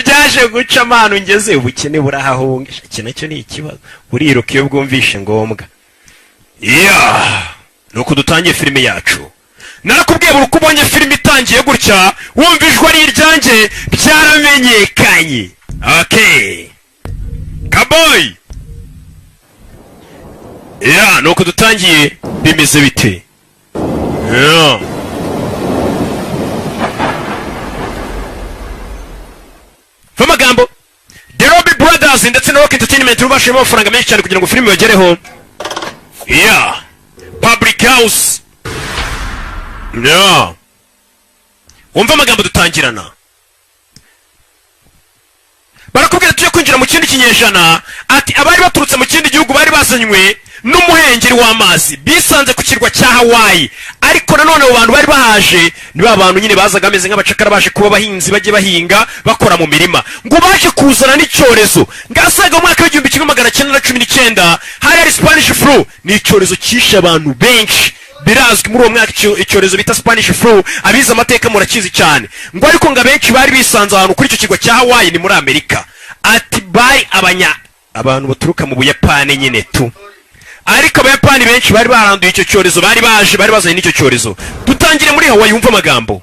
byaje guca amano ngeze ubukene burahahunga ikintu cyo ni ikibazo buriruka iyo bwumvishe ngombwa nuko dutangiye filime yacu narakubwiye buri uko ubonye filime itangiye gutya wumvijwe ari iryanjye byaramenyekanye okay kaboy nuko dutangiye bimeze bite Famagambo The Robbie Brothers ndetse na Rock Entertainment rubashemo amafaranga menshi cyane kugira ngo filime bagereho Public House wumva amagambo dutangirana barakubwira tujye kwinjira mu kindi kinyejana ati abari baturutse mu kindi gihugu bari bazanywe n'umuhengeri w'amazi bisanze ku kirwa cya Hawaii ariko nanone abo bantu bari bahaje ni ba bantu nyine bazaga ameze nk'abacakara baje kuba abahinzi bajye bahinga bakora mu mirima ngo baje kuzana n'icyorezo ngasaga mu mwaka w'1919 hari Spanish flu ni icyorezo cyishe abantu benshi birazwi muri uwo mwaka icyorezo bita Spanish flu abiza amateka murakizi cyane ngo ariko ngo abenshi bari bisanze ahantu kuri icyo kirwa cya Hawaii ni muri Amerika ati bari abantu baturuka mu Buyapani nyine tu ariko abayapani benshi bari baranduye icyo cyorezo bari bazanye n'icyo cyorezo dutangire muri Hawaii yumva amagambo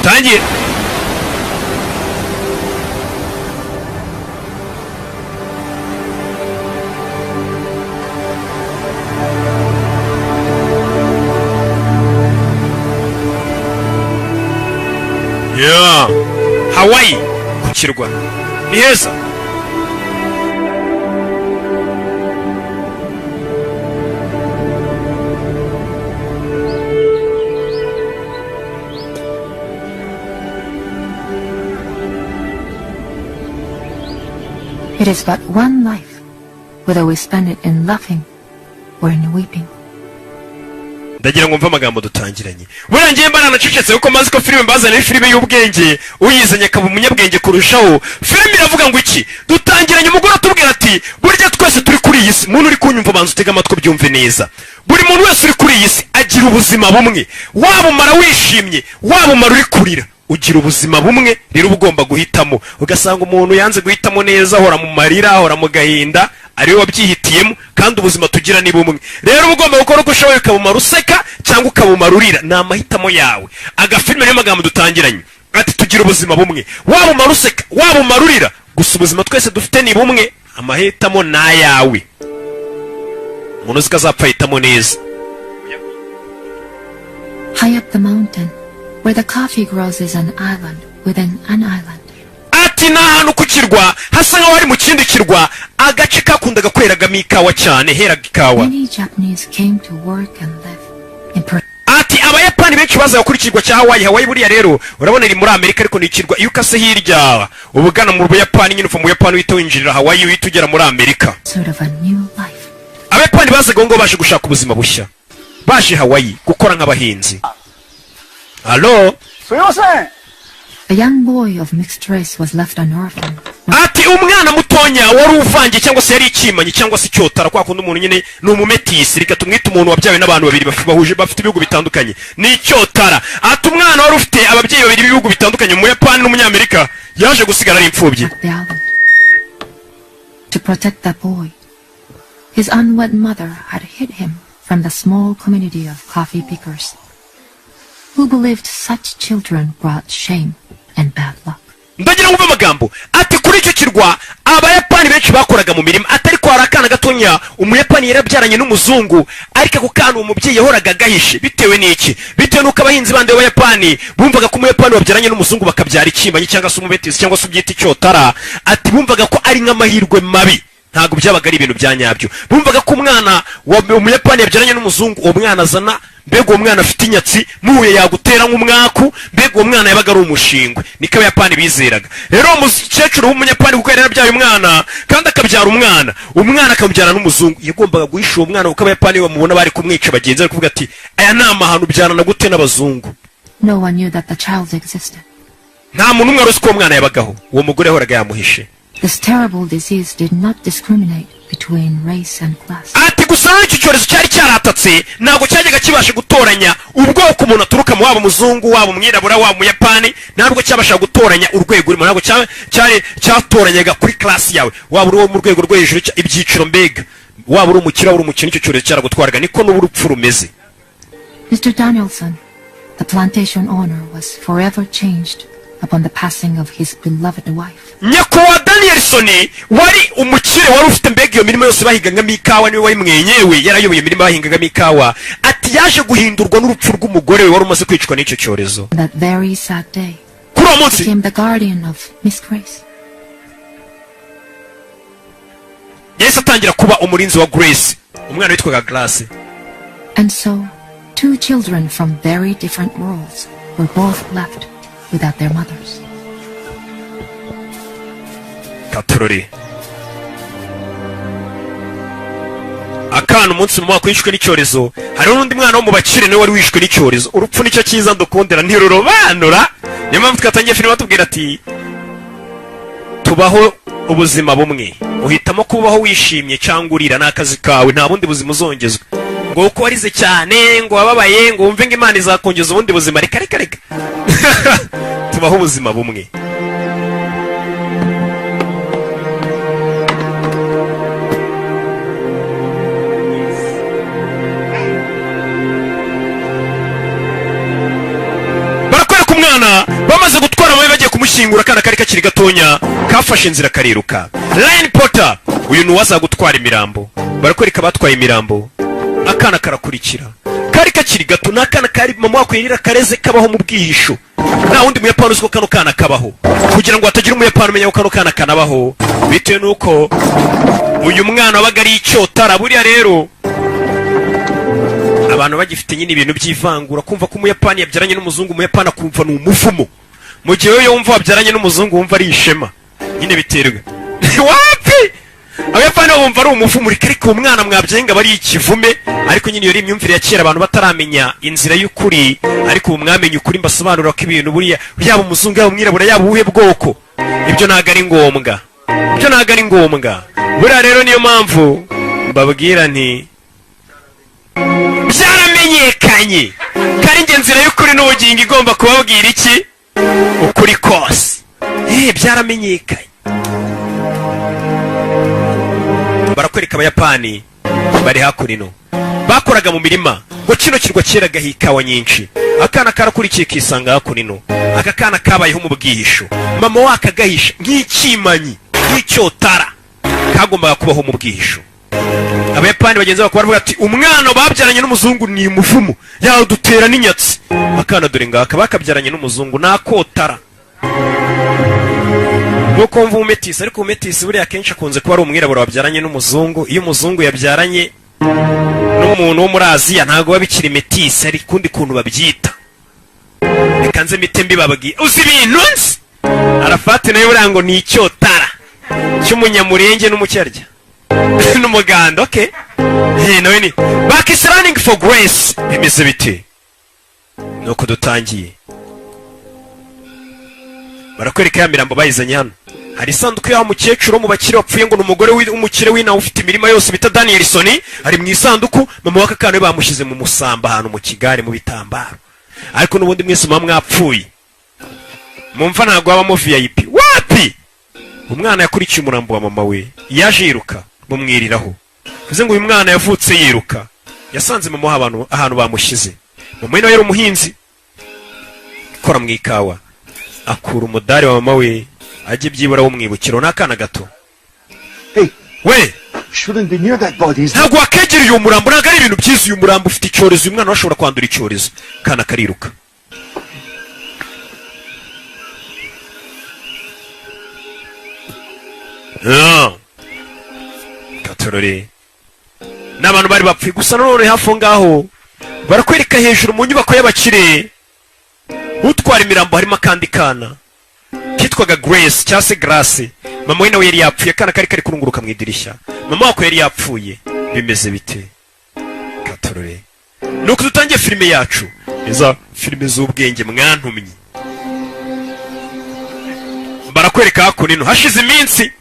tangiye Hawaii kirwa ni heza It is but one life, whether we spend it in laughing or in weeping. ndagira ngo mva amagambo dutangiranye burangiye mbana nacecetse uko mazi ko filime mbazana filime y'ubwenge uyizanye akaba umunyabwenge kurushaho filime iravuga ngo iki dutangiranye umugore atubwira ati burya twese turi kuri iyi si muntu uri kunyumva banza utega amatwi byumve neza buri muntu wese uri kuri iyi si agira ubuzima bumwe waba umara wishimye waba umara uri kurira ugira ubuzima bumwe rero ugomba guhitamo ugasanga umuntu yanze guhitamo neza ahora mu marira ahora mu gahinda ariwe wabyihitiyemo kandi ubuzima tugira ni bumwe rero ugomba gukora uko ushoboye ukabumara useka cyangwa ukabumara urira ni amahitamo yawe agafilime niyo magambo dutangiranye ati tugira ubuzima bumwe waba umara useka waba umara urira gusa ubuzima twese dufite ni bumwe amahitamo ni ayawe umuntu uzi ko azapfa ahitamo neza High up the mountain where the coffee grows is an island within an island. Ati na hano ku kirwa hasa nkaho ari mu kindi kirwa agace kakundaga kweragamo ikawa cyane heraga ikawa. Many Japanese came to work and live in Ati abayapani benshi baza kuri kirwa cya Hawaii. Hawaii buriya rero urabona iri muri Amerika ariko ni kirwa iyo ukase hirya ubugana mu Buyapani nyine uva mu Buyapani uhita winjirira Hawaii uhita ugera muri Amerika. Sort of a new life. Abayapani bazaga ngo baje gushaka ubuzima bushya baje Hawaii gukora nk'abahinzi. Hello? A young boy of mixed race was left an orphan. Ati umwana mutonya wari uvangiye cyangwa se yari ikimanyi cyangwa se cyotara kwa kundi umuntu nyine ni umumetisi reka tumwite umuntu wabyawe n'abantu babiri bahuje bafite ibihugu bitandukanye ni cyotara. Ati umwana wari ufite ababyeyi babiri b'ibihugu bitandukanye mu Yapani n'umunyamerika yaje gusigara ari imfubyi. To protect that boy, his unwed mother had hid him from the small community of coffee pickers, who believed such children brought shame and bad luck. Ndagira ngo amagambo ati kuri icyo kirwa abayapani benshi bakoraga mu mirima atari ko harakana gatonya umuyapani yarabyaranye n'umuzungu ariko ako kana umubyeyi yahoraga gahishe bitewe n'iki bitewe nuko abahinzi bande b'abayapani bumvaga ko umuyapani wabyaranye n'umuzungu bakabyara ikimanyi cyangwa se umubetizi cyangwa se ubyita icyotara ati bumvaga ko ari nk'amahirwe mabi ntago byabaga ari ibintu byanyabyo bumvaga ko umwana umuyapani yabyaranye n'umuzungu uwo mwana azana mbega uwo mwana afite inyatsi muhuye yagutera nk'umwaku mbega uwo mwana yabaga ari umushingwe niko abayapani bizeraga rero umukecuru w'umunyapani kuko yari yarabyaye umwana kandi akabyara umwana akamubyara n'umuzungu yagombaga guhisha uwo mwana kuko abayapani bamubona bari kumwica bagenzi bari kuvuga ati aya ni amahano byarana gute n'abazungu. No one knew that the child existed. Nta muntu umwe wari uzi ko uwo mwana yabagaho uwo mugore yahoraga yamuhishe This terrible disease did not discriminate between race and class. ati gusa iki cyorezo cyari cyaratatse ntabwo cyajyaga kibasha gutoranya ubwoko umuntu aturuka mu waba muzungu waba umwirabura waba umuyapani ntabwo cyabasha gutoranya urwego urimo ntabwo cyatoranyaga kuri class yawe waba uri mu rwego rwo hejuru ibyiciro mbega waba uri umukira uri umukino icyo cyorezo cyaragutwaraga niko n'urupfu rumeze. Mr. Danielson, the plantation owner, was forever changed upon the passing of his beloved wife. Nyakubahwa Danielson wari umukire wari ufite mbega iyo mirimo yose bahingagamo ikawa niwe wari mwenyewe yarayoboye imirimo bahingagamo ikawa ati yaje guhindurwa n'urupfu rw'umugore we wari umaze kwicwa n'icyo cyorezo. That very sad day, kuri uwo munsi became the guardian of Miss Grace. yahise atangira kuba umurinzi wa Grace umwana witwaga Grace. And so 2 children from very different worlds were both left without their mothers. Katorori akana umunsi mu mwaka wishwe n'icyorezo hari n'undi mwana wo mu bakire nawe wari wishwe n'icyorezo. Urupfu nicyo cyiza ndukundira ntirurobanura. Niyo mpamvu twatangiye filime batubwira ati tubaho ubuzima bumwe uhitamo kubaho wishimye cyangwa urira n'akazi kawe nta bundi buzima uzongezwa ngo uko warize cyane ngo wababaye ngo wumve ngo Imana izakongeza ubundi buzima reka tubaho ubuzima bumwe. barakwereka umwana bamaze gutwara amabi bagiye kumushyingura akana kari kakiri gatonya kafashe inzira kariruka. Lion Potter uyu ni uwaza gutwara imirambo. barakwereka batwaye imirambo akana karakurikira kari kakiri gato n'akana kari mama wako yirira kareze kabaho mu bwihisho nta wundi muyapani uziko kano kana kabaho kugira ngo hatagira umuyapani umenya ko kano kana kanabaho bitewe nuko uyu mwana wabaga ari icyotara. buriya rero abantu bagifite nyine ibintu by'ivangura kumva ko umuyapani yabyaranye n'umuzungu umuyapani akumva ni umuvumo mu gihe yo yumva wabyaranye n'umuzungu wumva ari ishema nyine biterwa wapi abayapani bumva ari umuvumo ariko umwana mwabyenga bari ikivume ariko nyine iyo ari imyumvire ya kera abantu bataramenya inzira y'ukuri ariko ubu mwamenye ukuri mbasobanurira ko ibintu buriya yaba umuzungu yaba umwirabura yaba ubuhe bwoko ibyo ntago ari ngombwa buriya rero niyo mpamvu mbabwira nti byaramenyekanye kari njye nzira y'ukuri n'ubugingo igomba kubabwira iki ukuri kose byaramenyekanye. barakwereka abayapani bari hakurino bakoraga mu mirima ngo kino kirwa cyeraga ikawa nyinshi akana karakurikiye kisanga hakurino aka kana kabayeho mu bwihisho mama wakagahisha nk'ikimanyi nk'icyotara kagombaga kubaho mu bwihisho. abayapani bagenzi bako baravuga ati umwana babyaranye n'umuzungu ni umuvumo yadutera n'inyatsi akana dore ngaka bakabyaranye n'umuzungu nakotara nuko mvu umetisi ariko umetisi buriya kenshi akunze kuba ari umwirabura wabyaranye n'umuzungu. iyo umuzungu yabyaranye n'umuntu wo muri Aziya ntago babikira metisi ari kundi kuntu babyita reka nze mite mbibabwiye uzi ibintu nzi Arafati nayo buriya ngo ni icyotara cy'umunyamurenge n'umucyarya n'umuganda. okay nawe ni back is running for Grace bimeze bite nuko dutangiye barakwereka ya mirambo bayizanye hano hari isanduku y'aho mukecuru mu bakire wapfuye ngo n'umugore w'umukire w'inawe ufite imirima yose bita Danielson ari mu isanduku mama w'aka kana bamushyize mu musamba ahantu mu kigare mu bitambaro ariko n'ubundi mwese mwapfuye mumva ntago habamo VIP wapi. umwana yakurikiye umurambo wa mama we yaje yiruka bumwiriraho bivuze ngo uyu mwana yavutse yiruka yasanze mama ahantu bamushyize. mama we nawe yari umuhinzi ikora mu ikawa akura umudari wa mama we ajye byibura wo mwibukiro n'akana gato. we ntabwo wakegereye uyu murambo ntabwo ari ibintu byiza uyu murambo ufite icyorezo uyu mwana washobora kwandura icyorezo. kana kariruka katorore n'abantu bari bapfuye gusa nanone hafi aho ngaho barakwereka hejuru mu nyubako y'abakire utwara imirambo harimo akandi kana kitwaga Grace cyangwa se Grace. mama we nawe yari yapfuye akana kari kurunguruka mu idirishya mama wako yari yapfuye. bimeze bite katorore nuko dutangiye filime yacu iza filime z'ubwenge mwantumye barakwereka hakuno hashize iminsi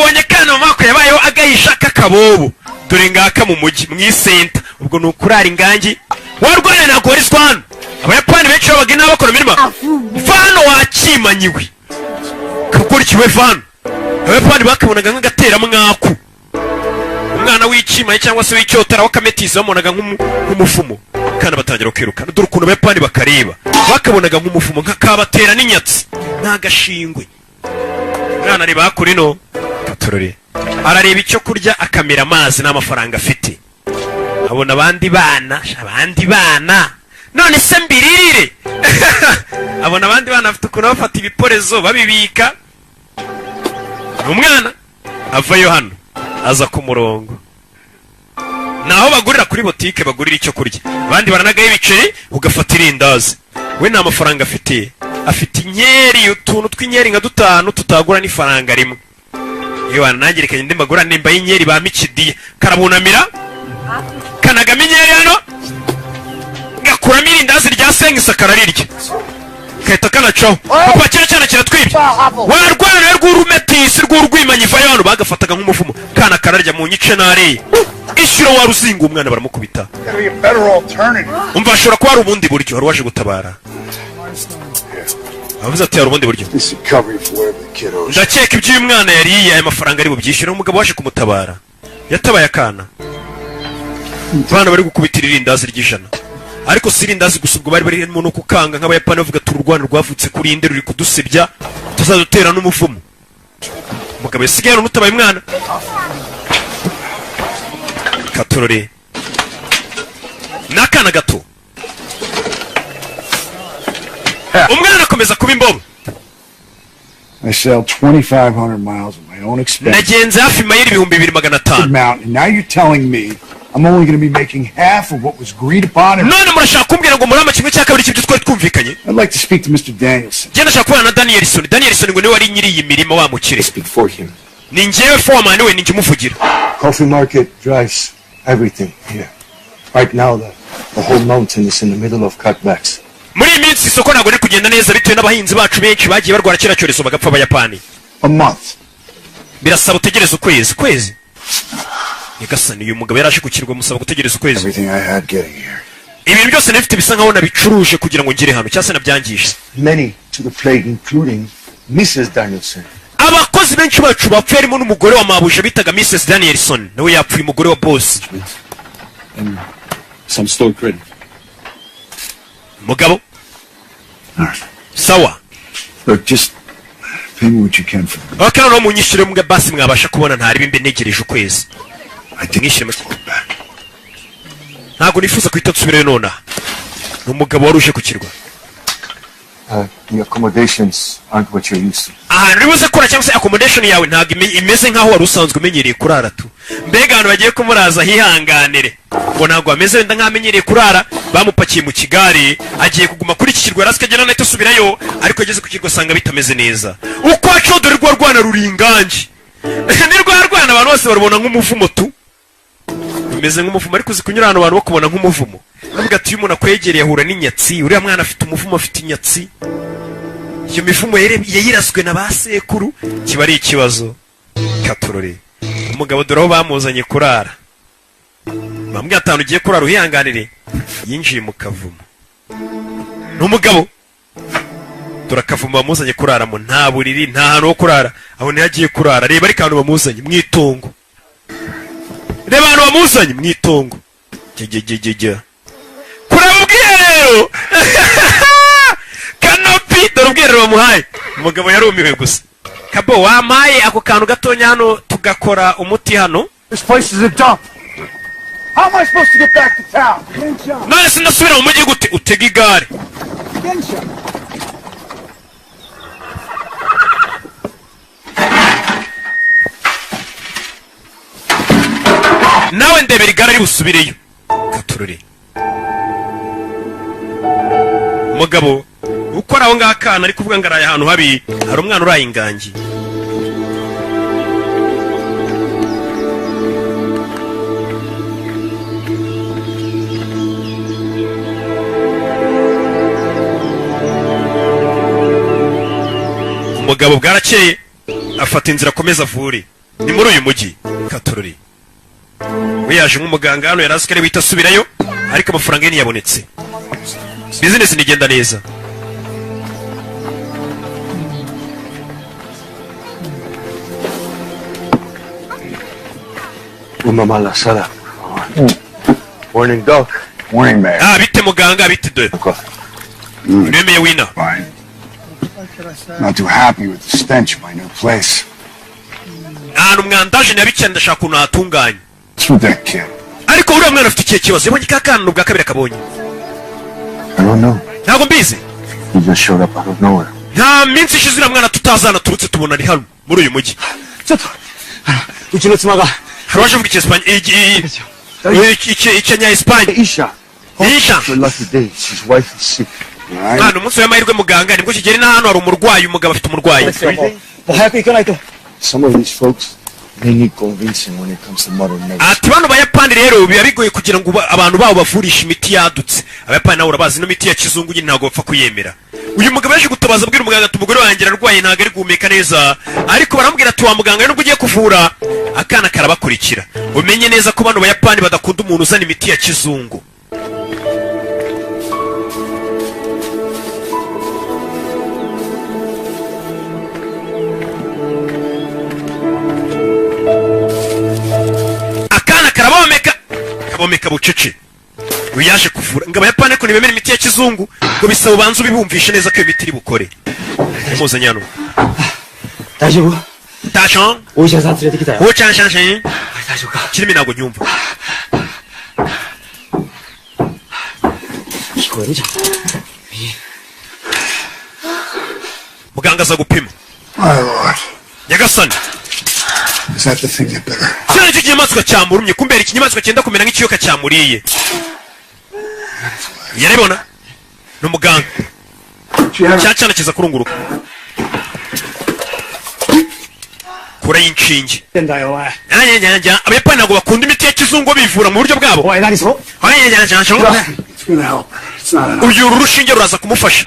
tubonye kana mako yabayeho agahisha kakabobo dore ngaka mu mujyi mwisenta ubwo nukurara ingangi warwane na Goriswan abayapani benshi babaga n'abakora mirima vano wakimanyiwe kakurikiwe vano abayapani bakabonaga nk'agatera mwaku umwana w'ikimanye cyangwa se w'icyotara wakametiza bamonaga nk'umufumo kana batangira kwirukana dore ukuntu abayapani bakareba bakabonaga nk'umufumo nk'akabatera n'inyatsi n'agashingwe umwana ari bakurino katorore arareba icyo kurya akamera amazi n'amafaranga afite abona abandi bana none se mbiririre abona abandi bana afite ukuntu bafata ibiporezo babibika umwana avayo hano aza ku murongo naho bagurira kuri botike bagurira icyo kurya abandi baranagaye ibiceri ugafata irindazi we nta mafaranga afite inyeri utuntu tw'inyeri nka 5 tutagura n'ifaranga rimwe iyo wanangirekanye ndi magura nimba y'inyeri ba mikidiye karabunamira kanagama inyeri hano gakuramo irindazi rya sengisa kararirya kahita kanacaho papa cyane kiratwibye warwana rw'urumetisi rw'urwimanyi vayo hano bagafataga nk'umufumo kana kararya mu nyice nare ishyiro waruzinga umwana baramukubita umva ashobora kuba ari ubundi buryo wari waje gutabara avuze ati hari ubundi buryo ndakeka ibyo uyu mwana yariye aya mafaranga ari bubyishyura umugabo waje kumutabara yatabaye akana bana bari gukubitira irindazi ry'ijana ariko si irindazi gusa ubwo bari barimo no kukanga nk'abayapani bavuga turi urwana rwavutse kuri inde ruri kudusebya tuzadutera n'umuvumo umugabo yasigaye n'utabaye umwana katorore n'akana gato umwana akomeza kuba imbobo I sell 2,500 miles of my own expense. nagenze hafi mayiri 2,500 Mountain. Now you're telling me I'm only going to be making half of what was agreed upon. none murashaka kumbwira ngo murama kimwe cya kabiri cy'ibyo twari twumvikanye. I'd like to speak to Mr. Danielson. Jye nashaka kubana na Danielson ngo niwe wari nyiri iyi mirimo wa mukire. Speak for him. Ni njyewe foreman we ninjye umuvugira. Coffee market drives everything here. Right now the whole mountain is in the middle of cutbacks. Muri iyi minsi isoko ntabwo riri kugenda neza bitewe n'abahinzi bacu benshi bagiye barwara kera cyorezo bagapfa abayapani. A month. Birasaba utegereza ukwezi. Yagasani uyu mugabo yaraje kukirwa musaba gutegereza ukwezi. Everything I had getting here. Ibintu byose nifite bisa nkaho nabicuruje kugira ngo ngire hano cyase nabyangije. Many to the plague including Mrs. Danielson. Abakozi benshi bacu bapfuye harimo n'umugore wa mabuje bitaga Mrs. Danielson nawe yapfuye umugore wa boss. And some store credit. Mugabo. Sawa. Look, just pay me what you can for them. Okay, no munyishire mu basi mwabasha kubona ntari bimbe ntegereje ukwezi. I Mwishire make back. Ntago nifuza kwita nsubire nona. Umugabo waruje kukirwa. The accommodations aren't what you're used to. Nibuze kora cyangwa se accommodation yawe ntago imeze nkaho wari usanzwe umenyereye kurara tu. Mbega abantu bagiye kumuraza hihanganire. Ngo ntago ameze wenda nkamenyereye kurara bamupakiye mu kigari agiye kuguma kuri iki kirwa rasikagena nahita subirayo ariko ageze ku kirwa sanga bitameze neza. Uko acodore rwa rwana ruringanje. Ni rwa rwana abantu bose barubona nk'umuvumo tu. Bimeze nk'umuvumo ariko zikunyura abantu abantu bakubona nk'umuvumo. Navuga ati umuntu akwegereye ahura n'inyatsi uriya mwana afite umuvumo afite inyatsi. Iyo mivumo yayiraswe na basekuru kiba ari ikibazo katorore. Umugabo dore aho bamuzanye kurara. Bamwe atanu ugiye kurara uhihanganire yinjiye mu kavumo. N'umugabo dore akavumo bamuzanye kurara mu nta buriri nta hantu ho kurara aho ni hagiye kurara reba ari kantu bamuzanye mwitongo. Reba abantu bamuzanye mwitongo. Jejejeje. Kurabwiye rero. Kanopi dore ubwirero bamuhaye. Umugabo yarumiwe gusa. Kabo wamaye ako kantu gatonya hano tugakora umuti hano. This place is a dump. How am I supposed to get back to town? None sinasubira mu mujyi gute utega igare. Nawe ndebera igare ari busubireyo. Katurure. Mugabo ukora aho ngakana ari kuvuga ngaraye ahantu habi hari umwana uraye ingangi. Umugabo bwarakeye afata inzira akomeza avure muri uyu mujyi Katorori we yaje nk'umuganga hano yari asikare bita asubirayo ariko amafaranga ye ntiyabonetse business nigenda neza Mama la sala. Morning, Doc. Morning, Mayor. bite muganga bite do nemeye wina Fine. Not too happy with the stench of my new place. ahantu mwandaje nabikenda ndashaka ukuntu hatunganye What's with that kid? ariko uriya mwana afite ikihe kibazo yabonye ka kana ubwa kabiri akabonye I don't know. ntabwo mbizi He just showed up out of nowhere. nta minsi ishize uriya mwana tutazana turutse tubona ari hano muri uyu mujyi 우리妻が hari uwaje avuga icyenya Espanye Isha. Isha It's a lucky day. His wife is sick. Alright. mwana umunsi w'amahirwe muganga nibwo kigeri na hano hari umurwayi umugabo afite umurwayi Some of these folks, they need convincing when it comes to modern medicine. ati bano bayapani rero biba bigoye kugira ngo abantu babo bavurisha imiti yadutse abayapani nabo urabazi ino miti ya kizungu nyine ntabwo bapfa kuyemera uyu mugabo yaje gutabaza abwira umuganga ati umugore wanjye ararwaye ntabwo ari guhumeka neza ariko baramubwira ati wa muganga nubwo ugiye kuvura akana karabakurikira umenye neza ko bano bayapani badakunda umuntu uzana imiti ya kizungu akana kabomeka bucece uyu yaje kuvura ngo abayapani ko ntibemera imiti ya kizungu ngo bisaba ubanza ubibumvishe neza ko iyo miti iri bukore muzanye hano 大丈夫 大将お医者さん連れてきたよ。おちゃんしゃんしゃん大丈夫か kirimi ntabwo nyumva 聞こえるじゃん。 muganga aza gupima My lord. nyagasani Is that the thing that bit her? kiriya nicyo kinyamaswa cyamurumye kumbera ikinyamaswa cyenda kumera nk'ikiyoka cyamuriye yarabibona ni umuganga cya cyana kiza kurunguruka kura y'inshinge てんだよ、お前。 abayapani ntabwo bakunda imiti ya kizungu bivura mu buryo bwabo おい、何それ It's gonna help. It's not enough. uyu urushinge ruraza kumufasha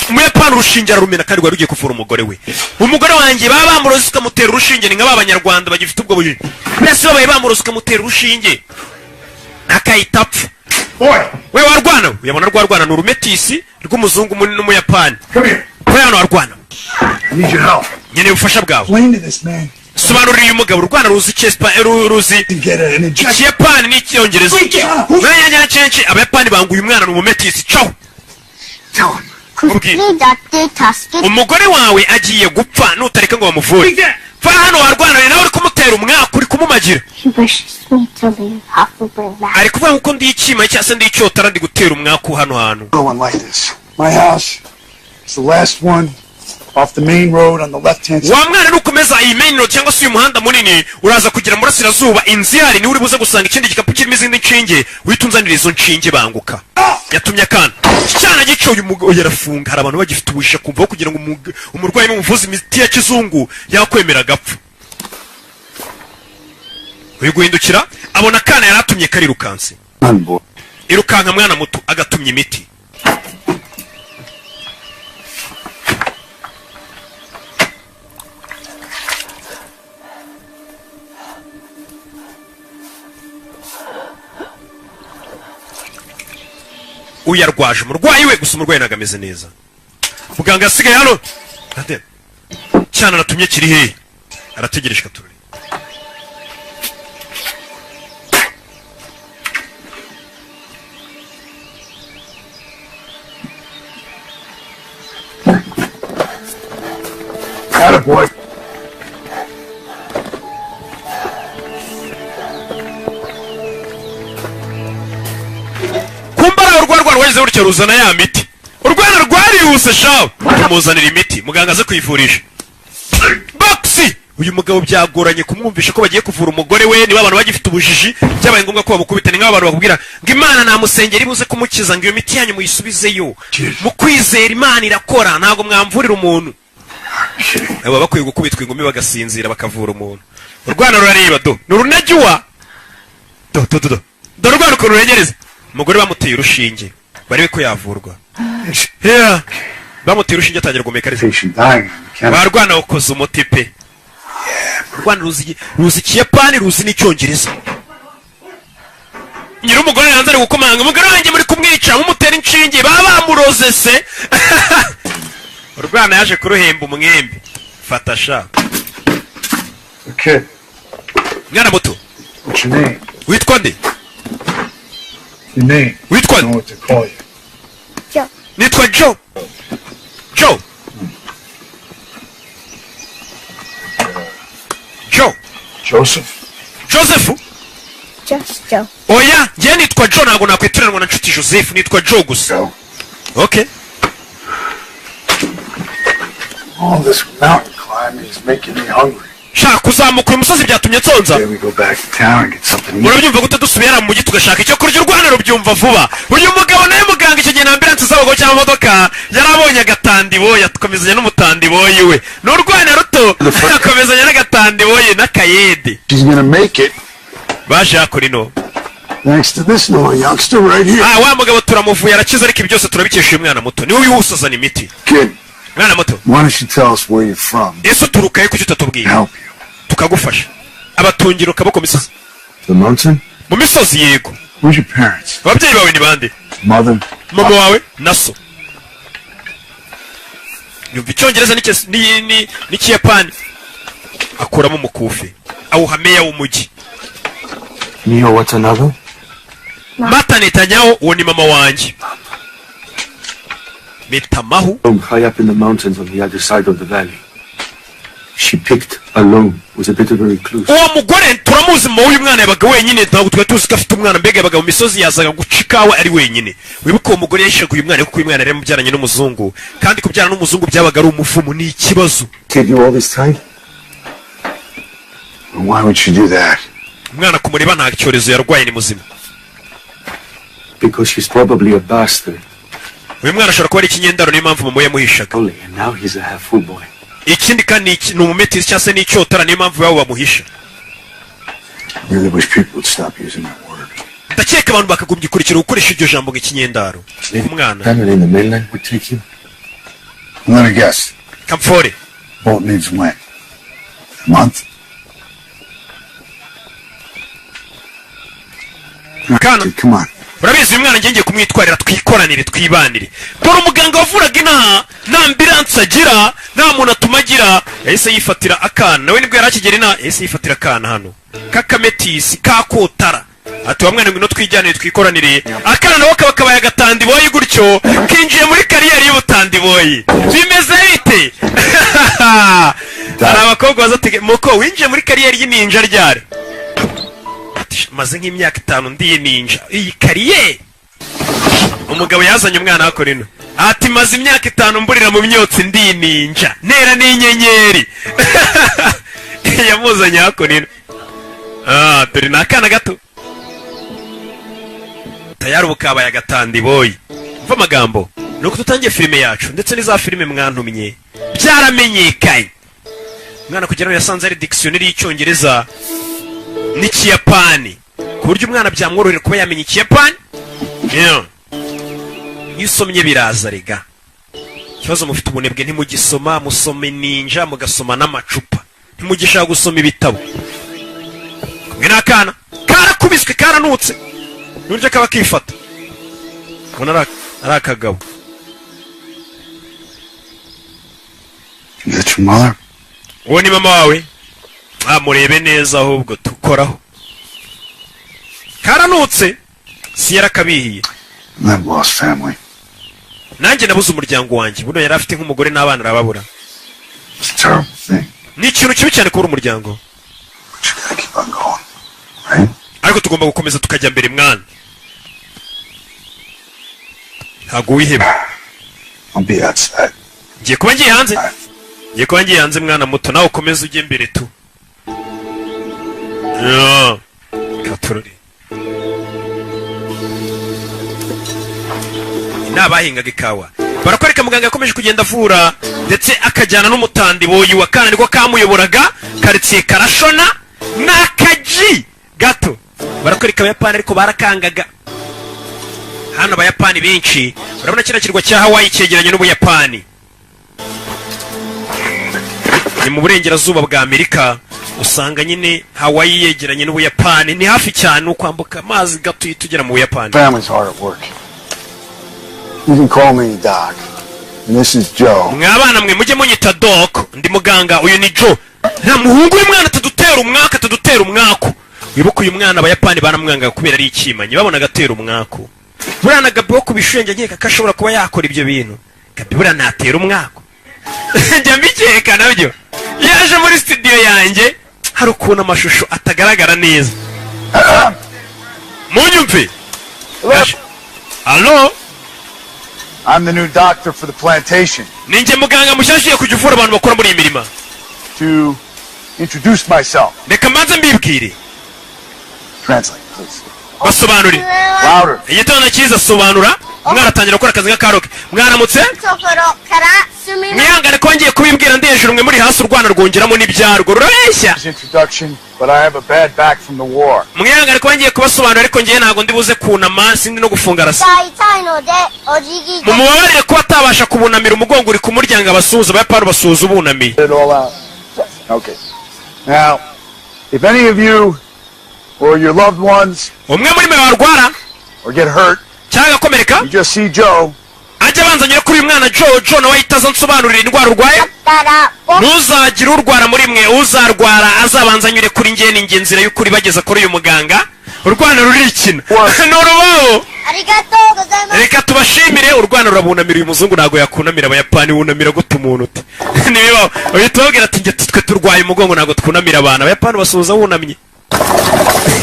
umuyapani urushinge ararumena kandi rwari rugiye kuvura umugore we umugore wanjye baba bamuroze ukamutera urushinge ni nka ba banyarwanda bagifite ubwo bujiji mbese babaye bamuroze ukamutera urushinge akahita apfa Boy, we warwana uyabona rwarwana ni urumetisi rw'umuzungu n'umuyapani come here. we hano warwana I need your help. nkeneye ubufasha bwawe Explain to this man. sobanurira uyu mugabo urwana ruzi ruzi To get an injection. ikiyapani n'icyongereza censhi abayapani banguye umwana ni umumetisi caho Tell him. Ubwire. umugore wawe agiye gupfa nutareka ngo bamuvure va hano warwana nawe uri kumutera umwaka uri kumumagira He wishes me to leave Huckleberry Lab. ari kuvuga ngo ndi icyima cyangwa se ndi icyotara ndi gutera umwaka hano hantu No one like this. My house is the last one off the main road on the left-hand side. wa mwana nukomeza iyi main road cyangwa se uyu muhanda munini uraza kugera mu burasirazuba inzu ihari niwe uri buze gusanga ikindi gikapu kirimo izindi nshinge uhita unzanira izo nshinge banguka yatumye akana cyana gicoye umugabo yarafunga hari abantu bagifite ubushisha kumva kugira ngo umurwayi n'umuvuzi imiti ya kizungu yakwemera agapfa uyu guhindukira abona akana yari atumye karirukanse None, boy. irukanka mwana muto agatumye imiti uyarwaje umurwayi we gusa umurwayi ntabwo ameze neza muganga yasigaye hano cyane natumye kiri hehe arategereje katurore Attaboy. kumbara urwarwa rwagize gutya ruzana ya miti urwana rwarihuse shawe tumuzanira imiti muganga aze kuyivurisha boxi uyu mugabo byagoranye kumwumvisha ko bagiye kuvura umugore we niba abantu bagifite ubujiji byabaye ngombwa ko babukubita ni nk'abantu bakubwira ngo imana namusengera ibuze kumukiza ngo iyo miti yanyu muyisubizeyo mu kwizera imana irakora ntabwo mwamvurira umuntu baba bakwiye gukubitwa ingumi bagasinzira bakavura umuntu urwana rurareba do ni urunajyuwa do rwana ukuntu ruregereza umugore bamuteye urushinge barebe ko yavurwa bamuteye urushinge atangira guhumeka Patient dying. Can't barwana ukoze umuti pe Rwanda ruzi ikiyapani ruzi n'icyongereza. Nyir'umugore yanze ari gukomanga umugore wanjye muri kumwica mumutera inshinge baba bamuroze se. Urwana yaje kuruhemba umwembe. Fata sha. Okay. Mwana muto. What's your name? Witwa nde? Your name. Witwa I know nde? what to call you. Joe. Nitwa Joe. Joe. Joe. Joseph. Joseph. Just Joe. Oya, njye nitwa Joe ntabwo nakwitiranwa na nshuti Joseph, nitwa Joe gusa. Joe. Okay. All this mountain climbing is making me hungry. Shaka kuzamuka uyu musozi byatumye nsonza. Okay, we go back to town and get something to eat. Murabyumva gute dusubira mu mujyi tugashaka icyo kurya urwana rubyumva vuba. Uyu mugabo nawe muganga icyo gihe na ambulance z'abagabo cyangwa modoka yarabonye agatandiboye atkomezanya n'umutandiboye we. N'urwana ruto akomezanya n'agatandiboye n'akayede. She's gonna make it. Baje akora ino. Thanks to this little youngster right here. Wa mugabo turamuvuye arakiza ariko byose turabikesha uyu mwana muto. Niwe wihusazana imiti. Kid, Mwana muto. why don't you tell us where you're from? Ese turukaye kuki utatubwiye? Help you. Tukagufasha. Abatungiro kaboko misozi. The mountain? Mu misozi yego. Where's your parents? Ababyeyi bawe ni bande? Mother? Mama wawe na so. Yumva icyongereza n'ikiyapani. Akuramo umukufi. Awuhameya w'umujyi. Mio Watanabe? Mata Netanyahu uwo ni mama wanjye. Metamahu. High up in the mountains on the other side of the valley. She picked alone. Was a bit of a recluse. Uwo mugore turamuzi mu uyu mwana yabaga wenyine ntabwo twe tuzi ko afite umwana mbega yabaga mu misozi yazaga gucikawe ari wenyine. Wibuka uwo mugore yishaga uyu mwana kuko uyu mwana yari mubyaranye n'umuzungu kandi kubyara n'umuzungu byabaga ari umuvumo ni ikibazo. Kid you all this time? Why would she do that? Umwana kumureba nta cyorezo yarwaye ni muzima. Because she's probably a bastard. Uyu mwana ashobora kuba ari ikinyendaro niyo mpamvu mama yamuhishaga. Only, and now he's a half-full boy. Ikindi kandi ni umumetisi cyangwa se n'icyotara niyo mpamvu babo bamuhisha. Really wish people would stop using that word. Ndakeka abantu bakagombye kurikira gukoresha iryo jambo nk'ikinyendaro. Umwana. Family in the mainland would take you. Let me guess. Kamfore. Boat needs when? A month? Kana. Dude, come on. Urabizi uyu mwana ngiye kumwitwarira twikoranire twibanire. Dore umuganga wavuraga inaha nta ambulance agira nta muntu atumagira yahise yifatira akana nawe nibwo yarakigera inaha yahise yifatira akana hano kakametisi kakotara ati wa mwana ngwino twijyanire twikoranire akana nawe kabaye agatandiboyi gutyo kinjiye muri kariyeri y'ubutandiboyi bimeze bite? Hari abakobwa bazatege muko winjiye muri kariyeri y'ininja ryari maze nk'imyaka 5 ndiye ninja iyi kariyeri. Umugabo yazanye umwana akora ino ati maze imyaka 5 mburira mu myotsi ndiye ninja nera n'inyenyeri. Yamuzanye akora ino dore nakana gato tayari bukabaye agatandiboyi. Mva amagambo nuko tutangiye filime yacu ndetse n'iza filime mwantumye byaramenyekanye. Umwana kugera yasanze ari dictionary y'icyongereza n'ikiyapani ku buryo umwana byamworohera kuba yamenya ikiyapani. Iyo usomye biraza rega. Ikibazo mufite ubunebwe ntimugisoma musome ninja mugasoma n'amacupa ntimugishaka gusoma ibitabo. Kumwe n'akana karakubiswe karanutse n'uburyo kaba kifata ubona ari akagabo. Is that your mother? Uwo ni mama wawe? Murebe neza ahubwo tukoraho. Karanutse si yarakabihiye. I've lost family. Nanjye nabuze umuryango wanjye buno yari afite nk'umugore n'abana arababura. It's a terrible thing. Ni ikintu kibi cyane kubura umuryango. But you gotta keep on going, right? Ariko tugomba gukomeza tukajya mbere mwana. Ntabwo wiheba. I'll be outside. Ngiye kuba ngiye hanze. Ngiye kuba ngiye hanze mwana muto nawe ukomeze ujye mbere tu. Katurori. N'abahingaga ikawa barakwereka muganga yakomeje kugenda avura ndetse akajyana n'umutandiboyi wa kana niko kamuyoboraga karitsiye karashona n'akaji gato. Barakwereka abayapani ariko barakangaga hano abayapani benshi. Urabona kino kirwa cya Hawaii cyegeranye n'Ubuyapani. ni mu burengerazuba bwa Amerika. Usanga nyine Hawaii yegeranye n'Ubuyapani, ni hafi cyane ukwambuka amazi gato tugera mu Buyapani. Family's hard at work. You can call me Doc. And this is Joe. Mwabana mwe mujye munyita Doc, ndi muganga, uyu ni Joe. Nta muhungu w'umwana atadutera umwako. Wibuka uyu mwana Abayapani baramwanga kubera ari ikimanyi, babona agatera umwako. Buriya na Gabi wo kubishenge nkeka ko ashobora kuba yakora ibyo bintu. Gabi buriya ntatera umwako. Njya mbikeka nabyo. Yaje muri studio yanjye hari ukuntu amashusho atagaragara neza. Munyumve. Hello? I'm the new doctor for the plantation. Ninjye muganga mushyashya kujya uvura abantu bakora muri iyi mirima. To introduce myself. Reka mbanze mbibwire. Translate, please. Basobanurire. Louder. Igitondo cyiza sobanura. Mwana atangira gukora akazi k'akaroke. Mwaramutse? Mwihangane ko ngiye kubibwira ndi hejuru mwe muri hasi urwana rwongeramo n'ibyarwo rurabeshya. Introduction, but I have a bad back from the war. Mwihangane ko ngiye kubasobanura ariko ngiye ntago ndi buze kunama sindi no gufunga rasi. Mumubabarire ko atabasha kubunamira umugongo uri ku muryango abasuhuza Abayapani basuhuza ubunamiye. Okay. Now, if any of you or your loved ones umwe muri mwe warwara or get hurt, cyangwa komereka, you just see Joe. ajya banzanye kuri uyu mwana Joe nawe ahitaza nsobanurira indwara urwaye. Ntuzagira urwara muri mwe, uzarwara azabanzanyure kuri njye ninjye nzira y'ukuri bageza kuri uyu muganga. Urwana rurikina. N'urubaho. Reka tubashimire urwana rurabunamira uyu muzungu ntago yakunamira Abayapani wunamira gute umuntu uti. Nibibaho. Uhita ubabwira ati njye twe turwaye umugongo ntago twunamira abantu. Abayapani basuhuza wunamye.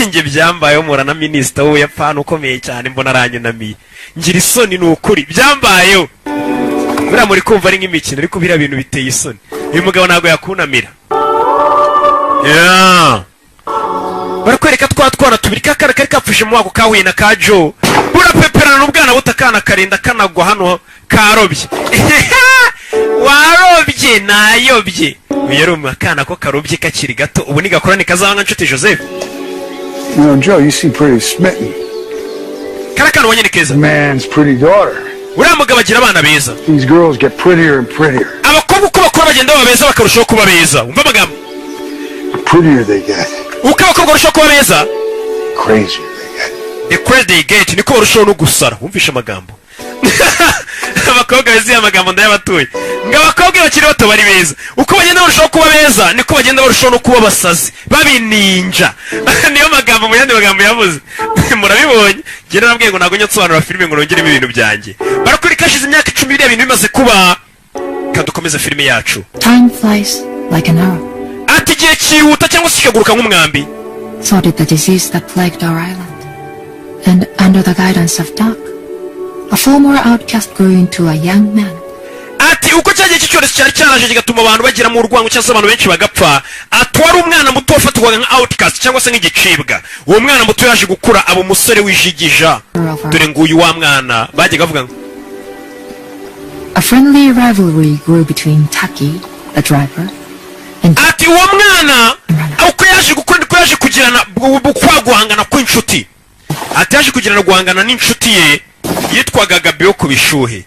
Njye byambayeho murana minisita w'Ubuyapani ukomeye cyane mbona aranyunamiye. Ngira isoni n'ukuri byambayeho. Buriya muri kumva ari nk'imikino ariko biriya bintu biteye isoni. Uyu mugabo ntago yakunamira. Barakwereka twana tubiri kakara kari kapfushe mu wako kahuye na ka Joe. Burapeperana n'ubwana butakana karinda kanagwa hano karobye. Warobye nayobye. Uyu yari umwana ko karobye kakiri gato ubu ni gakorane kazanga nshuti Joseph. You know, Joe, you seem pretty smitten. Karakana wanyene Keza. Man's pretty daughter. Uriya mugabo agira abana beza. These girls get prettier and prettier. Abakobwa uko bakora bagenda babeza bakarushaho kuba beza. Umva amagambo. The prettier they get. Uko abakobwa barushaho kuba beza, Crazier they get. the crazy they get, niko barushaho no gusara. Wumvisha amagambo. Abakobwa bezi amagambo ndayabatuye. Ngo abakobwa bakiri bato bari beza. Uko bagenda barushaho kuba beza, niko bagenda barushaho no kuba basazi. Babininja. Niyo magambo mu yandi magambo yavuze. Murabibonye? Ngira nabwiye ngo ntago nsobanura filime ngo nongeremo ibintu byanjye. Barakurika hashize imyaka 10 biriya bintu bimaze kuba. Kadukomeza filime yacu. Time flies like an arrow. Ati gihe cyihuta cyangwa se kikaguruka nk'umwambi. So did the disease that plagued our island. And under the guidance of Doc, a former outcast grew into a young man. Ati uko cyagiye cyicyorese cyari cyaraje kigatuma abantu bagira mu urwango cyangwa abantu benshi bagapfa. Atwara umwana muto wafatwaga nka outcast cyangwa se nk'igicibwa. Uwo mwana muto yaje gukura abo musore wijigija. Dore nguyu wa mwana bajye gavuga ngo a friendly rivalry grew between Taki, the driver, and ati uwo mwana uko yaje gukura ko yaje kugirana kwagwangana kw'inshuti. Ati yaje kugirana guhangana n'inshuti ye yitwaga Gabi wo kubishuhe.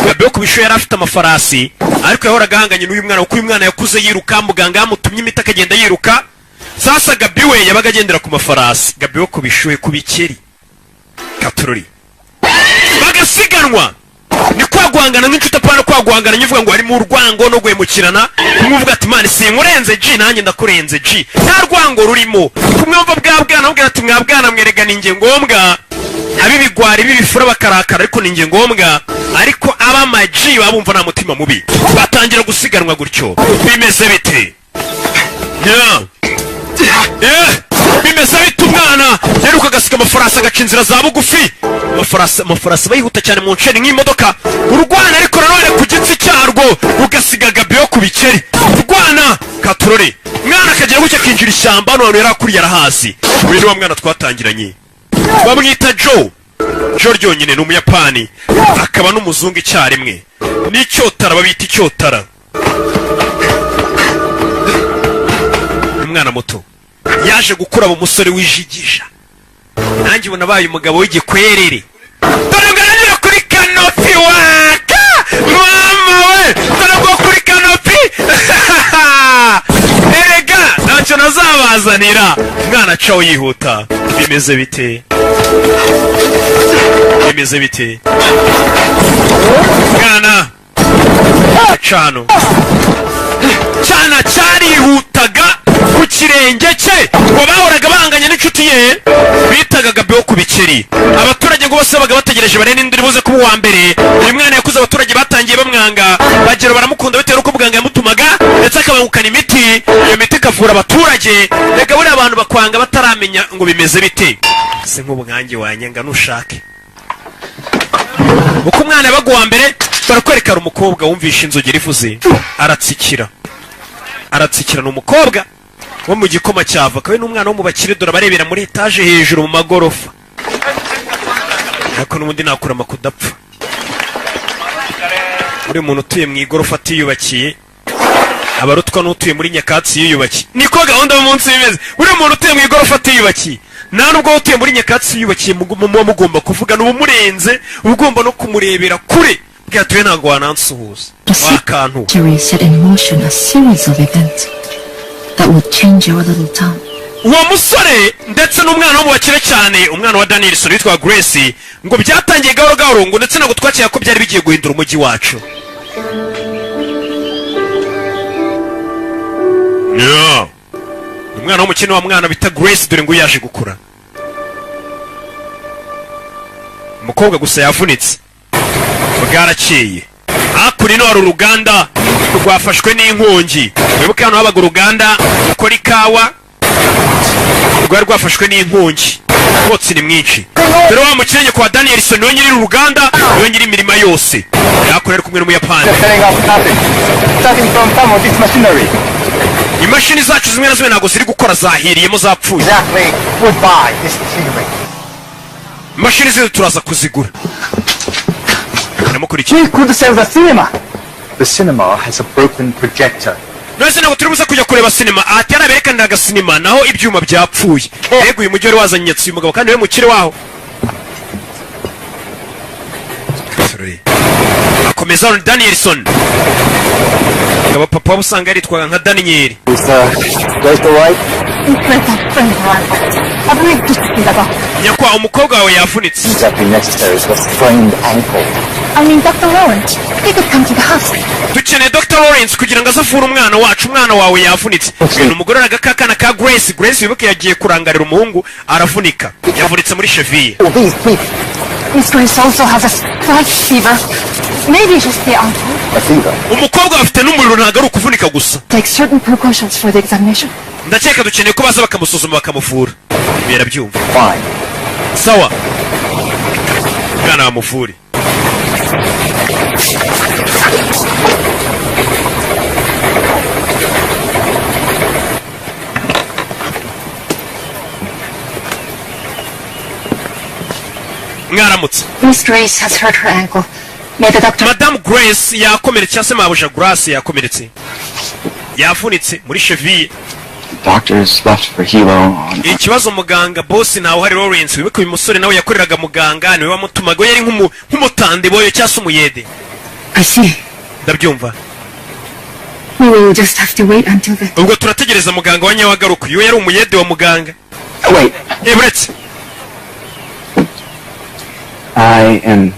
Gabi wo kubishuhe yari afite amafarasi ariko yahoraga ahanganye n'uyu mwana kuko uyu mwana yakuze yiruka muganga yamutumye imiti akagenda yiruka. Sasa Gabi we yabaga agendera ku mafarasi. Gabi wo kubishuhe kubikeri katurori bagasiganwa. Ni kwagwangana nk'inshuti apana kwagwangana nyivuga ngo harimo urwango no guhemukirana. Kumvuga ati man sinkurenze G nanjye ndakurenze G. Nta rwango rurimo. Kumwumva bwabwana ubwira ati mwabwana mwerega ninjye ngombwa. Abibigwari bibifura bakarakara ariko ninjye ngombwa. Ariko abama G babumva nta mutima mubi. Batangira gusiganwa gutyo. Bimeze bite? Bimeze bite umwana? Yaruka agasika amafarasi agaca inzira za bugufi. Amafarasi bayihuta cyane mu nceni nk'imodoka. Urwana ariko nanone ku gitsi cyarwo ugasiga Gabi yo kubikeri. Urwana katurore. Mwana akagira gutya kinjira ishyamba none yari akuriye arahazi. Uyu ni wa mwana twatangiranye. Bamwita Joe. Joe ryonyine ni Umuyapani. Akaba n'umuzungu icyarimwe. N'icyotara babita icyotara. Umwana muto yaje gukura abo musore wijigija. Nanjye ubona baye umugabo w'igikwerere. Dore nganira kuri kanopi waka. Mama we, dore ngo kuri kanopi. nzanira umwana acaho yihuta. Bimeze bite? Bimeze bite? Mwana cano cyana cyarihutaga ku kirenge cye ngo bahoraga banganya n'inshuti ye bitaga Gabe ku bikeri. Abaturage ngo bose babaga bategereje barene indi buze kuba uwa mbere. Uyu mwana yakuze abaturage batangiye bamwanga, bagero baramukunda bitewe n'uko muganga yamutumaga ndetse akabangukana imiti. Iyo miti ikavura abaturage. Rega buri abantu bakwanga bataramenya ngo bimeze bite. Se nk'ubwange wanyanga nushake. Uko umwana yabaga uwa mbere barakwereka umukobwa wumvisha inzogera ivuze aratsikira. Aratsikira n'umukobwa wo mu gikoma cyavoka we n'umwana wo mu bakire dora barebera muri etage hejuru mu magorofa. Ariko n'ubundi nakurama kudapfa. Uri muntu utuye mu igorofa atiyubakiye abarutwa n'utuye muri nyakatsi yiyubakiye. Niko gahunda y'umunsi bimeze. Uri muntu utuye mu igorofa atiyubakiye nta nubwo utuye muri nyakatsi yiyubakiye mugomba kuvuga n'ubumurenze ugomba no kumurebera kure. Bwatuye ntago wanansuhuza wakantu. Set in motion a series of events that would change our little town. Uwo musore ndetse n'umwana wo mu bakire cyane umwana wa Danielson witwa Grace ngo byatangiye gahoro gahoro ngo ndetse ntabwo twakira ko byari bigiye guhindura umujyi wacu. No. Umwana w'umukene wa mwana bita Grace dore ngo yaje gukura. Umukobwa gusa yavunitse. Bwarakeye. Hakuri no hari uruganda rwafashwe n'inkongi. Wibuke hano habaga uruganda rukora ikawa rwari rwafashwe n'inkongi. Botsi ni mwinshi. Dore wa mukirenge kwa Danielson niwe nyiri uruganda niwe nyiri imirima yose. Yakorera kumwe n'Umuyapani. Imashini zacu zimwe na zimwe ntabwo ziri gukora zahiriyemo zapfuye. Imashini zose turaza kuzigura. We could sell the cinema. The cinema has a broken projector. Nose ntabwo turi buze kujya kureba sinema. Ati yaraberekaniraga sinema naho ibyuma byapfuye. Yego uyu mujyi wari wazanye uyu mugabo kandi we mukire waho. Akomeza Danielson. Aba papa busanga yaritwaga nka Daniel. Nyakwa umukobwa wawe yavunitse. I mean, Dr. Lawrence, he could come to the house. Dukeneye Dr. Lawrence kugira ngo azafure umwana wacu. Umwana wawe yavunitse. Ni umugore n'agakakana ka Grace. Grace wibuke yagiye kurangarira umuhungu aravunika. Yavunitse muri cheville. Miss Grace also has a slight fever. Maybe just the uncle. A fever? Umukobwa afite n'umuriro ntago ari ukuvunika gusa. Take certain precautions for the examination. Ndakeka dukeneye ko baza bakamusuzuma bakamuvura. Birabyumva. Fine. Sawa. Mwana wamuvure. Mwaramutse. Miss Grace has hurt her ankle. May the doctor... Madame Grace yakomeretse cyangwa se mabuja Grace yakomeretse. Yavunitse muri cheville. Doctors left for Hilo. Ikibazo muganga boss nawe hari Lawrence wibuke uyu musore nawe yakoreraga muganga niwe wamutumaga yari nk'umutande boyo cyangwa se umuyede. I see. Ndabyumva. We will just have to wait until the... Ubwo turategereza muganga wa nyawagaruka. Yo yari umuyede wa muganga. Wait. Everett. I am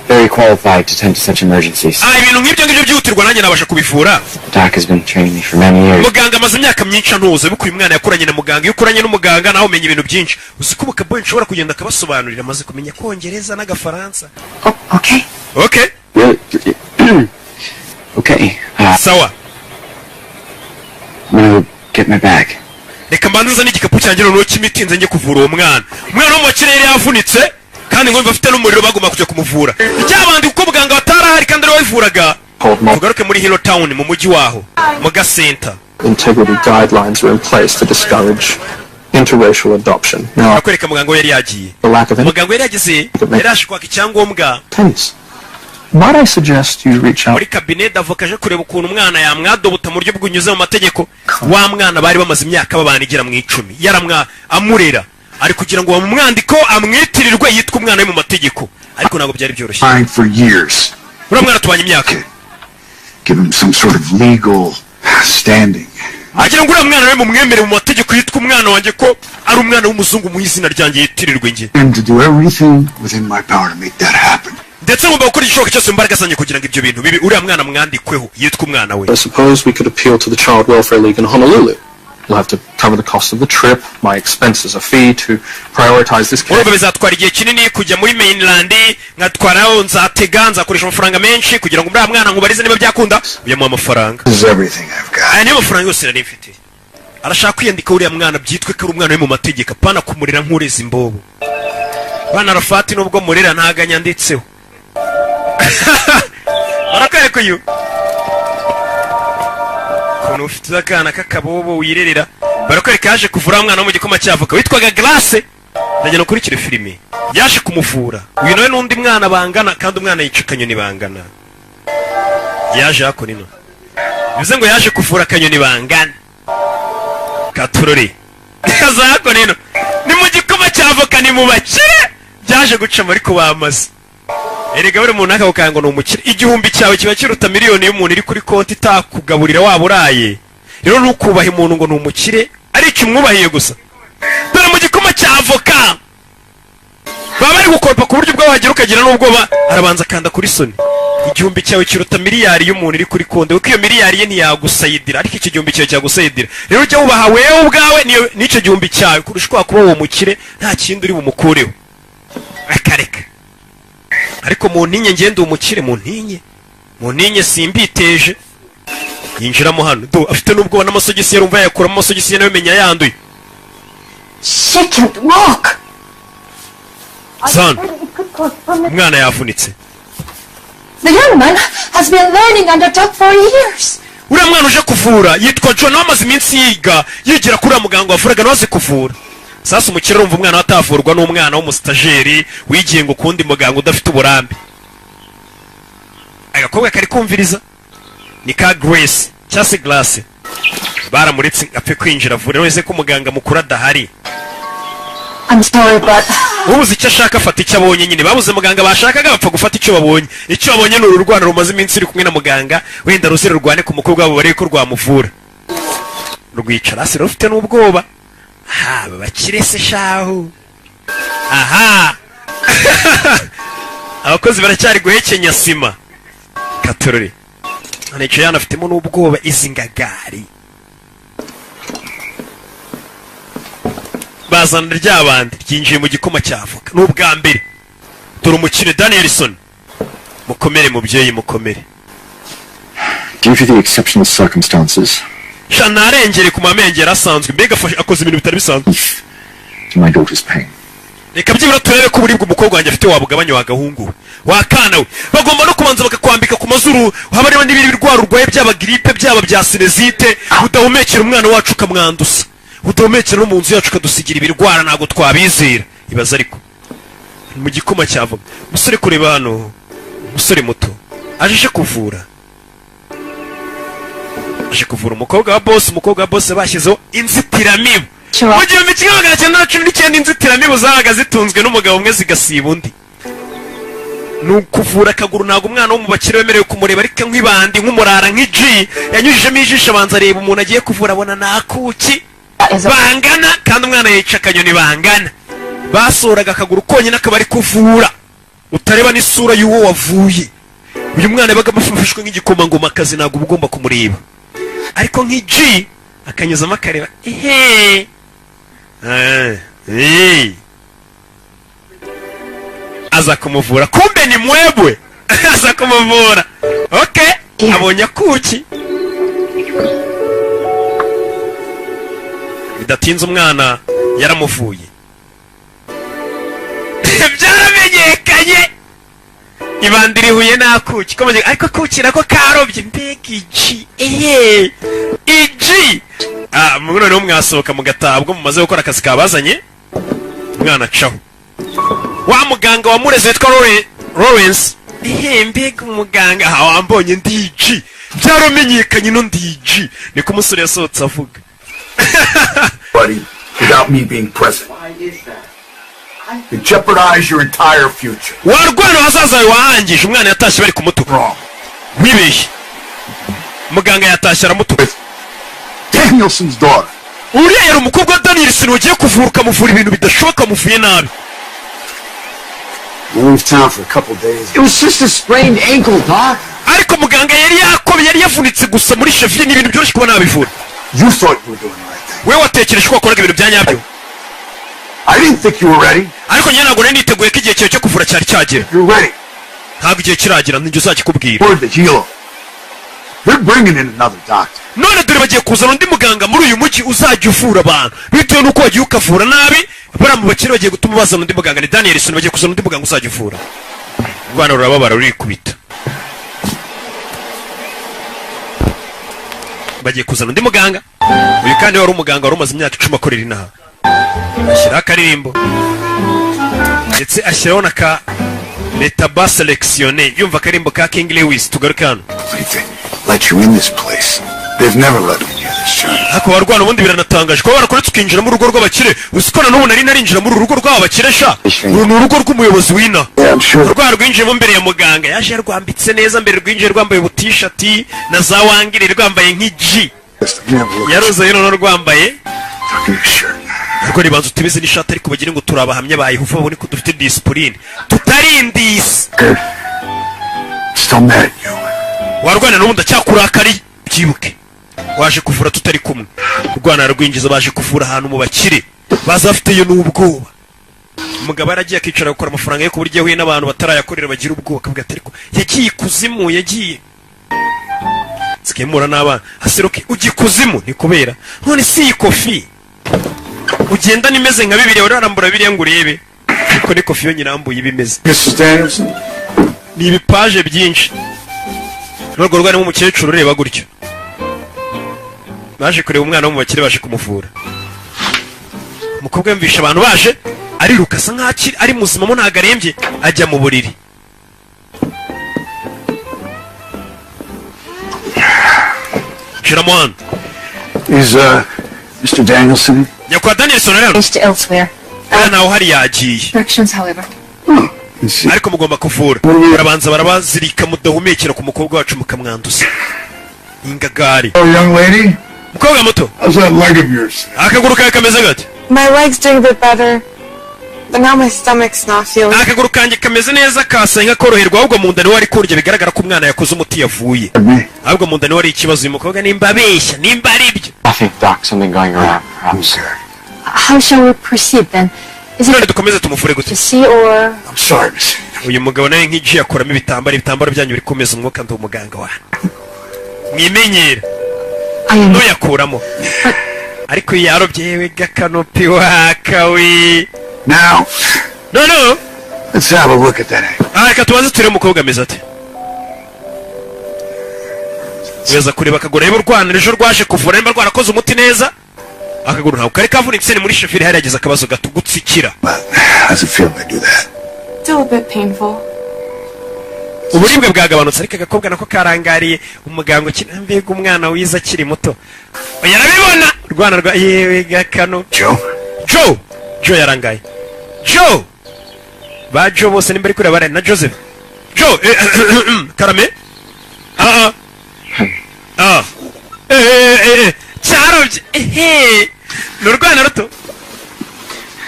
very qualified to tend to such emergencies. Ibintu nk'ibyo ngibyo byihutirwa nanjye nabasha kubivura. Doc has been training me for many years. Muganga amaze imyaka myinshi antuze buko uyu mwana yakoranye na muganga. Iyo ukoranye n'umuganga nawe umenya ibintu byinshi. Uzikubuka boy nshobora kugenda akabasobanurira amaze kumenya Kongereza n'Agafaransa. Oh, okay. Okay. Okay. Sawa. I'm gonna get my bag. Reka mbanza n'igikapu cyanjye noneho kimitinze njye kuvura uwo mwana. Umwana wo mu kirere yavunitse kandi ngo bafite n'umuriro bagomba kujya kumuvura. Icyabandi kuko muganga batarahari kandi ari wivuraga. Tugaruke muri Hilo Town mu mujyi waho mu Center. Integrity guidelines were in place to discourage interracial adoption. Now, akwereka muganga yari yagiye. The lack of muganga yari yagize yarashikwa icyangombwa. Might I suggest you reach out? Muri cabinet avoka je kureba ukuntu umwana yamwadobuta mu buryo bwunyuze mu mategeko. Wa mwana bari bamaze imyaka babanigira mu 10. Yaramwa amurera. Ari kugira ngo bamwandiko amwitirirwe yitwa umwana we mu mategeko. Ariko ntabwo byari byoroshye. For years. Ura mwana tubanye imyaka. Give him some sort of legal standing. agira ngo uriya mwana we mumwemere mu mategeko yitwa umwana wanjye ko ari umwana w'umuzungu mu izina ryanjye yitirirwe njye. And to do everything within my power to make that happen. Ndetse ngomba gukora igishoboka cyose mu mbaraga zanjye kugira ngo ibyo bintu bibi uriya mwana mwandikweho yitwa umwana we. I suppose we could appeal to the Child Welfare League in Honolulu. We'll have to cover the cost of the trip, my expenses, a fee to prioritize this case. Urumva bizatwara igihe kinini kujya muri mainland, nkatwaraho nzatega, nzakoresha amafaranga menshi kugira ngo uriya mwana nkubarize niba byakunda uyamuha amafaranga. This is everything I've got. Aya niyo mafaranga yose nari mfite. Arashaka kwiyandika uriya mwana byitwe ko ari umwana we mu mategeko, apana kumurera nk'ureza imbobo. Bana Rafati nubwo murera ntaganya ndetseho. Barakare ko yo. Kono ufite akana kakabobo wirerera. Barakare kaje kuvura umwana wo mu gikoma cy'avoka witwaga Glace. Ndajya no kurikira filime. Yaje kumuvura. Uyu nawe n'undi mwana bangana kandi umwana yica akanyoni bangana. Yaje hako nino. Bivuze ngo yaje kuvura akanyoni bangana. Katurori. Kaza hako nino. Ni mu gikoma cy'avoka ni mu bakire. Byaje gucama ariko bamaze. Erega buri muntu akakanga no umukire. Igihumbi cyawe kiba kiruta miliyoni y'umuntu iri kuri konti itakugaburira waburaye. Rero nukubaha umuntu ngo numukire ari cyo umwubahiye gusa. Dore mu gikoma cy'avoka. Baba bari gukorpa ku buryo bwa wagira ukagira n'ubwoba arabanza kanda kuri soni. Igihumbi cyawe kiruta miliyari y'umuntu iri kuri konti. Kuko iyo miliyari ye ntiyagusayidira ariko icyo gihumbi cyawe cyagusayidira. Rero ujya wubaha wewe ubwawe n'icyo gihumbi cyawe kurusha kuba uwo mukire nta kindi uri bumukureho. Akareka. Ariko mu ntinye ngende umukire mu ntinye simbiteje yinjiramo hano do afite n'ubwo n'amasogisi yarumva yakura amasogisi nawe menya yanduye. She can't walk. Son, umwana yavunitse. The young man has been learning under Doc for years. Uriya mwana uje kuvura yitwa John wamaze iminsi yigira kuri muganga wavuraga nawe kuvura. Sasa umukire urumva umwana watavurwa n'umwana w'umustajeri wigiye ngo kundi muganga udafite uburambe. Agakobwa kari kumviriza ni ka Grace cyase Glace. Baramuritse apfe kwinjira vure wese ko muganga mukuru adahari. I'm sorry but ubuze icyo ashaka afata icyo abonye nyine babuze muganga bashakaga bapfa gufata icyo babonye. Icyo babonye ni ururwana rumaze iminsi iri kumwe na muganga wenda rusire rurwane ku mukobwa wabo bari ko rwamuvura. Rwicara se rufite n'ubwoba. Ha bakire se shahu. Aha. Abakozi baracyari guhekenya sima. Katurori. Anico yana afitemo n'ubwoba izingagari. Bazana ry'abandi ryinjiye mu gikoma cy'avoka n'ubwa mbere. Dore umukire Danielson. Mukomere mubyeyi mukomere. Due to the exceptional circumstances, Shanarengere ku mamengera asanzwe mbega akoze ibintu bitari bisanzwe. to my daughter's pain. Reka byibura turebe ko buribwo umukobwa wanjye afite wabugabanya wagahungu. Wakana we. Bagomba no kubanza bakakwambika ku mazuru habareba n'ibiri birwara urwaye byaba gripe byaba bya sinezite udahumekera umwana wacu ukamwandusa. Udahumekera no mu nzu yacu kadusigira ibirwara nago twabizera. Ibaza ariko mu gikoma cy'avoka. Musore kureba hano. Musore muto. Aje kuvura. Aje kuvura umukobwa wa boss bashyizeho inzitiramibu. Mu gihe mikigabagara cyane na 19 inzitiramibu zabaga zitunzwe n'umugabo umwe zigasiba undi. Nukuvura akaguru nago umwana wo mu bakire wemerewe kumureba ariko nk'ibandi nk'umurara nk'iji yanyujijemo ijisho abanza areba umuntu agiye kuvura abona nakuki bangana kandi umwana yica akanyoni bangana. Basoraga akaguru konyine akaba ari kuvura utareba n'isura y'uwo wavuye. Uyu mwana yabaga bafashwe nk'igikoma ngo makazi nago ugomba kumureba. Ariko nk'iji akanyuzamo akareba aza kumuvura kumbe ni mwebwe. Aza kumuvura. Okay, abonye kuki bidatinze umwana yaramuvuye. Byaramenyekanye ibandiri huye nakuki komeje ariko kuki nako karobye mbega iji iji mugano no mwasohoka mugatabwo mumaze gukora akazi kabazanye umwana caho wa muganga wa mureze witwa Lawrence mbega umuganga wambonye ndiji byaramenyekanye no ndiji niko umusore yasohotse avuga. Buddy, without me being present. Why is that? You jeopardize your entire future. Warwana hazaza wahangije umwana yatashye bari kumutuka. Wibeshye. Muganga yatashye aramutuka. Danielson's daughter. uriya yari umukobwa wa Danielson wagiye kuvura ukamuvura ibintu bidashoboka amuvuye nabi. We leave town for a couple days. It was just a sprained ankle, Doc. ariko muganga yari yakomye yari yavunitse gusa muri cheville n'ibintu byoroshye kuba nabivura. You thought you were doing the right thing. we watekereje ko wakoraga ibintu bya nyabyo. I didn't think you were ready. ariko njye ntabwo nari niteguye ko igihe cyawe cyo kuvura cyari cyagera. You're ready. ntabwo igihe kiragira nijye uzakikubwira. Word to heal him. They're bringing in another doctor. none dore bagiye kuzana undi muganga muri uyu mujyi uzajya uvura abantu bitewe n'uko wagiye ukavura nabi. bariya mu bakire bagiye gutuma bazana undi muganga ni Danielson bagiye kuzana undi muganga uzajya uvura. u Rwanda rurababara rurikubita. bagiye kuzana undi muganga. uyu kandi wari umuganga wari umaze imyaka 10 akorera inaha. ashyiraho akaririmbo ndetse ashyiraho na ka leta ba selectionné yumva akarimbo ka King Lewis. tugaruke hano. Let you in this place. They've never let me near this church. hako barwana ubundi biranatangaje ko barakoretse ukinjira mu rugo rw'abakire. usikona n'ubu nari narinjira mu rugo rw'abakire sha. uru ni urugo rw'umuyobozi w'ina. rwa rwinjiyemo mbere ya muganga yaje yarwambitse neza mbere rwinjiye rwambaye ubutishati na za wangire rwambaye nk'iji. yaroze rero rwambaye ariko ribanza utebeze n'ishati ariko bagire ngo turabahamye bayihufa babone ko dufite discipline tutarindise. Still mad at you. warwana n'ubundi acyakurakari byibuke waje kuvura tutari kumwe. rwana rwinjiza baje kuvura ahantu mu bakire baza bafiteyo n'ubwoba. umugabo yaragiye akicara gukora amafaranga yo kuburyo yahuye n'abantu batarayakorera bagira ubwoba akavuga ati ariko yagiye kuzimu yagiye sikemura n'abana aseruke ugiye kuzimu ni kubera none si iyi kofi ugenda nimeze nka bibiri wararambura biriya ngo urebe ariko ni kofi yo nyirambuye ibimeze. Mrs. Danielson. ni ibipaje byinshi. n'urwo rwana n'umukecuru ureba gutyo baje kureba umwana wo mu bakire baje kumuvura. umukobwa yumvisha abantu baje ariruka asa nk'aho ari muzima mo ntabwo arembye ajya mu buriri. shiramo hano. Is Mr. Danielson? nyakwa Danielson rero Changed elsewhere. naho hari yagiye. Directions, however. ariko mugomba kuvura. barabanza barabazirika mudahumekera ku mukobwa wacu mukamwanduza ingagari. Oh, young lady. mukobwa muto How's that leg of yours? akaguru kawe kameze gate? My leg's doing a bit better, but now my stomach's not feeling. akaguru kanjye kameze neza kasa nkakoroherwa ahubwo mu nda niho ari kurya bigaragara ko umwana yakoze umuti yavuye. ahubwo mu nda niho ari ikibazo. uyu mukobwa nimba abeshya nimba ari byo. I think, Doc, something going around, perhaps. How shall we proceed then? Is none it dukomeze tumufure to gute? see or... I'm sorry, Miss. uyu mugabo nawe nk'iji yakoramo ibitambaro byanyu biri komeza umwuka ndi umuganga wa mwimenyera I am... ntuyakuramo ariko yarobye yewe gakanopi wakawi. Now, no let's have a look at that ankle. reka tubanze turebe umukobwa ameze ate. weza kureba akaguru reba urwana ejo rwaje kuvura nimba rwarakoze umuti neza. akaguru ntabwo kari kavunitse ni muri sheferi hari yagize akabazo gato gutsikira. How's it feel when I do that? Still a bit painful. uburibwe bwagabanutse ariko agakobwa nako karangariye umuganga ukina mbega umwana wiza akiri muto. yarabibona rwana rwa yewe gakano. Joe yarangaye. Joe ba Joe bose nimba ari kuri abari na Joseph. Joe karame cyarobye n'urwana ruto.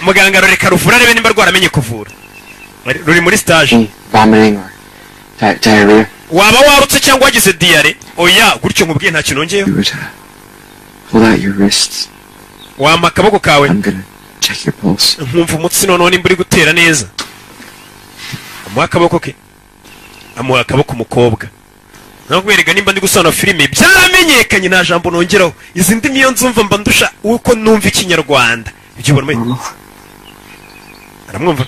muganga rureka ruvura arebe nimba rwaramenye kuvura. ruri muri stage. Vomiting or diarrhea. waba warutse cyangwa wagize diare? oya gutyo nkubwiye nta kintu nongeyeho. You would pull out your wrists. wampa akaboko kawe I'm gonna check your pulse. nkumva umutsi noneho nimba uri gutera neza. amuha akaboko ke amuha akaboko umukobwa. nakwereka nimba ndi gusobanura filime byaramenyekanye nta jambo nongeraho. izi ndimi iyo nzumva mba ndusha uko numva ikinyarwanda. ibyo ubona aramwumva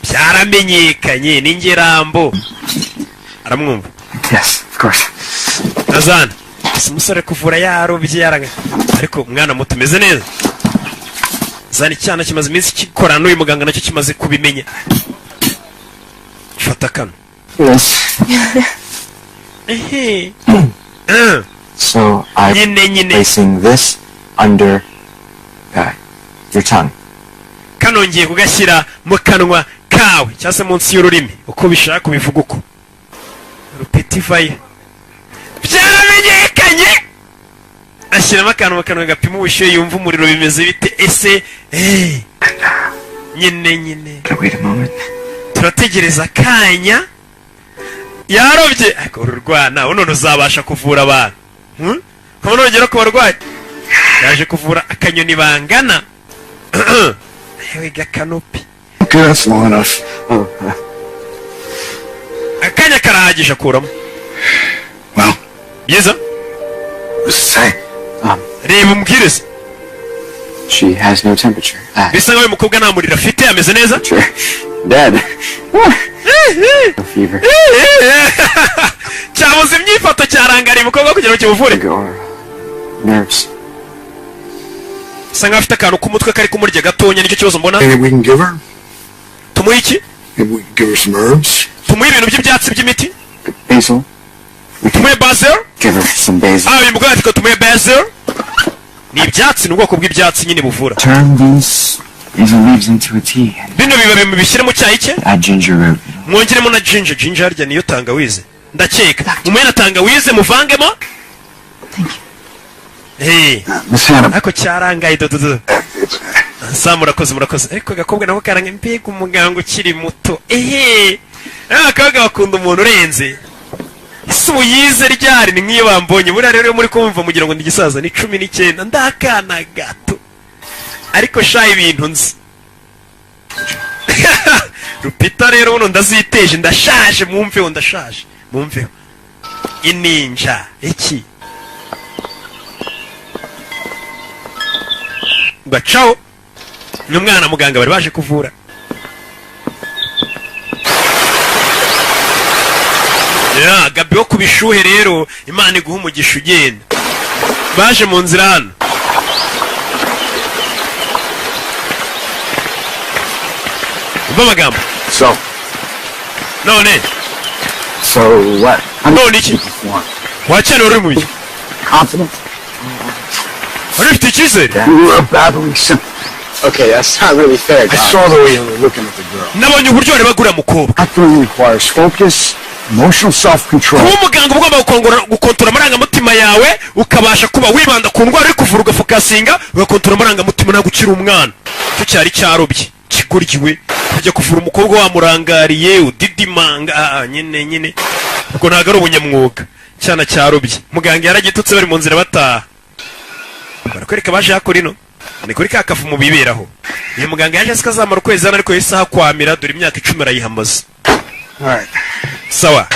byaramenyekanye n'ingerambo aramwumva. Yes, of course. Nazana ese umusore kuvura yarobye yaranga ariko umwana muto umeze neza. zana icyana kimaze iminsi kikorana n'uyu muganga nacyo kimaze kubimenya. fata kano. Yes. So I'm placing this under your tongue. kano ngiye kugashyira mu kanwa kawe cyangwa se munsi y'ururimi uko bishaka kubivuga uko. rupetivaye byaramenye yamenyekanye ashyiramo akantu mu kanwa gapima ubushyuhe yumva umuriro bimeze bite ese nyine turategereza akanya yarobye ariko ururwana none uzabasha kuvura abantu kubona urugero ku barwayi yaje kuvura akanyoni bangana yewe gakanopi akanya karahagije akuramo byiza reba umbwiriza She has no temperature. bisa nkaho uyu mukobwa nta muriro afite ameze neza Dead. No fever. cyabuze imyifato cyarangariye umukobwa kugira ngo kimuvure Nerves. bisa nkaho afite akantu k'umutwe kari kumurya gatonya nicyo kibazo mbona Maybe we can give her? tumuhe iki Maybe we can give her some herbs? tumuhe ibintu by'ibyatsi by'imiti Basil. tumuhe basil Give her some basil. uyu mugore ati ko tumuhe basil ni ibyatsi ni ubwoko bw'ibyatsi nyine buvura Turn these basil leaves into a tea. bino bibabi mubishyire mu cyayi cye Add ginger root. mwongeremo na ginger harya niyo tangawize ndakeka mumuhe na tangawize muvangemo Miss Hannah. ariko cyarangaye dododo murakoze ariko agakobwa nako karanga mbega umuganga ukiri muto akabwa bakunda umuntu urenze isi ubu yize ryari ni nk'iyo bambonye buriya rero muri kumva mugira ngo ndi gisaza ni 19 ndakana gato ariko sha ibintu nzi Rupita rero buno ndaziteje ndashaje mwumveho ndashaje mwumveho ininja iki gacaho ni umwana muganga bari baje kuvura Gabi wo kubishuhe rero Imana iguha umugisha ugenda baje mu nzira hano umva amagambo none So what? none iki wacyane uri mu biki Confident? wari ufite icyizere You were babbling simple. Okay, that's not really fair, I saw the way you were looking at the girl. nabonye uburyo bari bagura mukobwa Acting requires focus, emotional self-control. kuba umuganga ugomba gukontora amarangamutima yawe ukabasha kuba wibanda ku ndwara uri kuvura ugafokasinga ugakontora amarangamutima ntabwo ukiri umwana cyo cyari cyarobye kiguryiwe kujya kuvura umukobwa wamurangariye udidimanga nyine ubwo ntabwo ari ubunyamwuga cyana cyarobye muganga yaragitutse bari mu nzira bataha barakwereka baje hakora ino ni kuri ka kavu mu biberaho uyu muganga yaje azamara ukwezi hano ariko yahise ahakwamira dore imyaka 10 arayihamaze Alright. sawa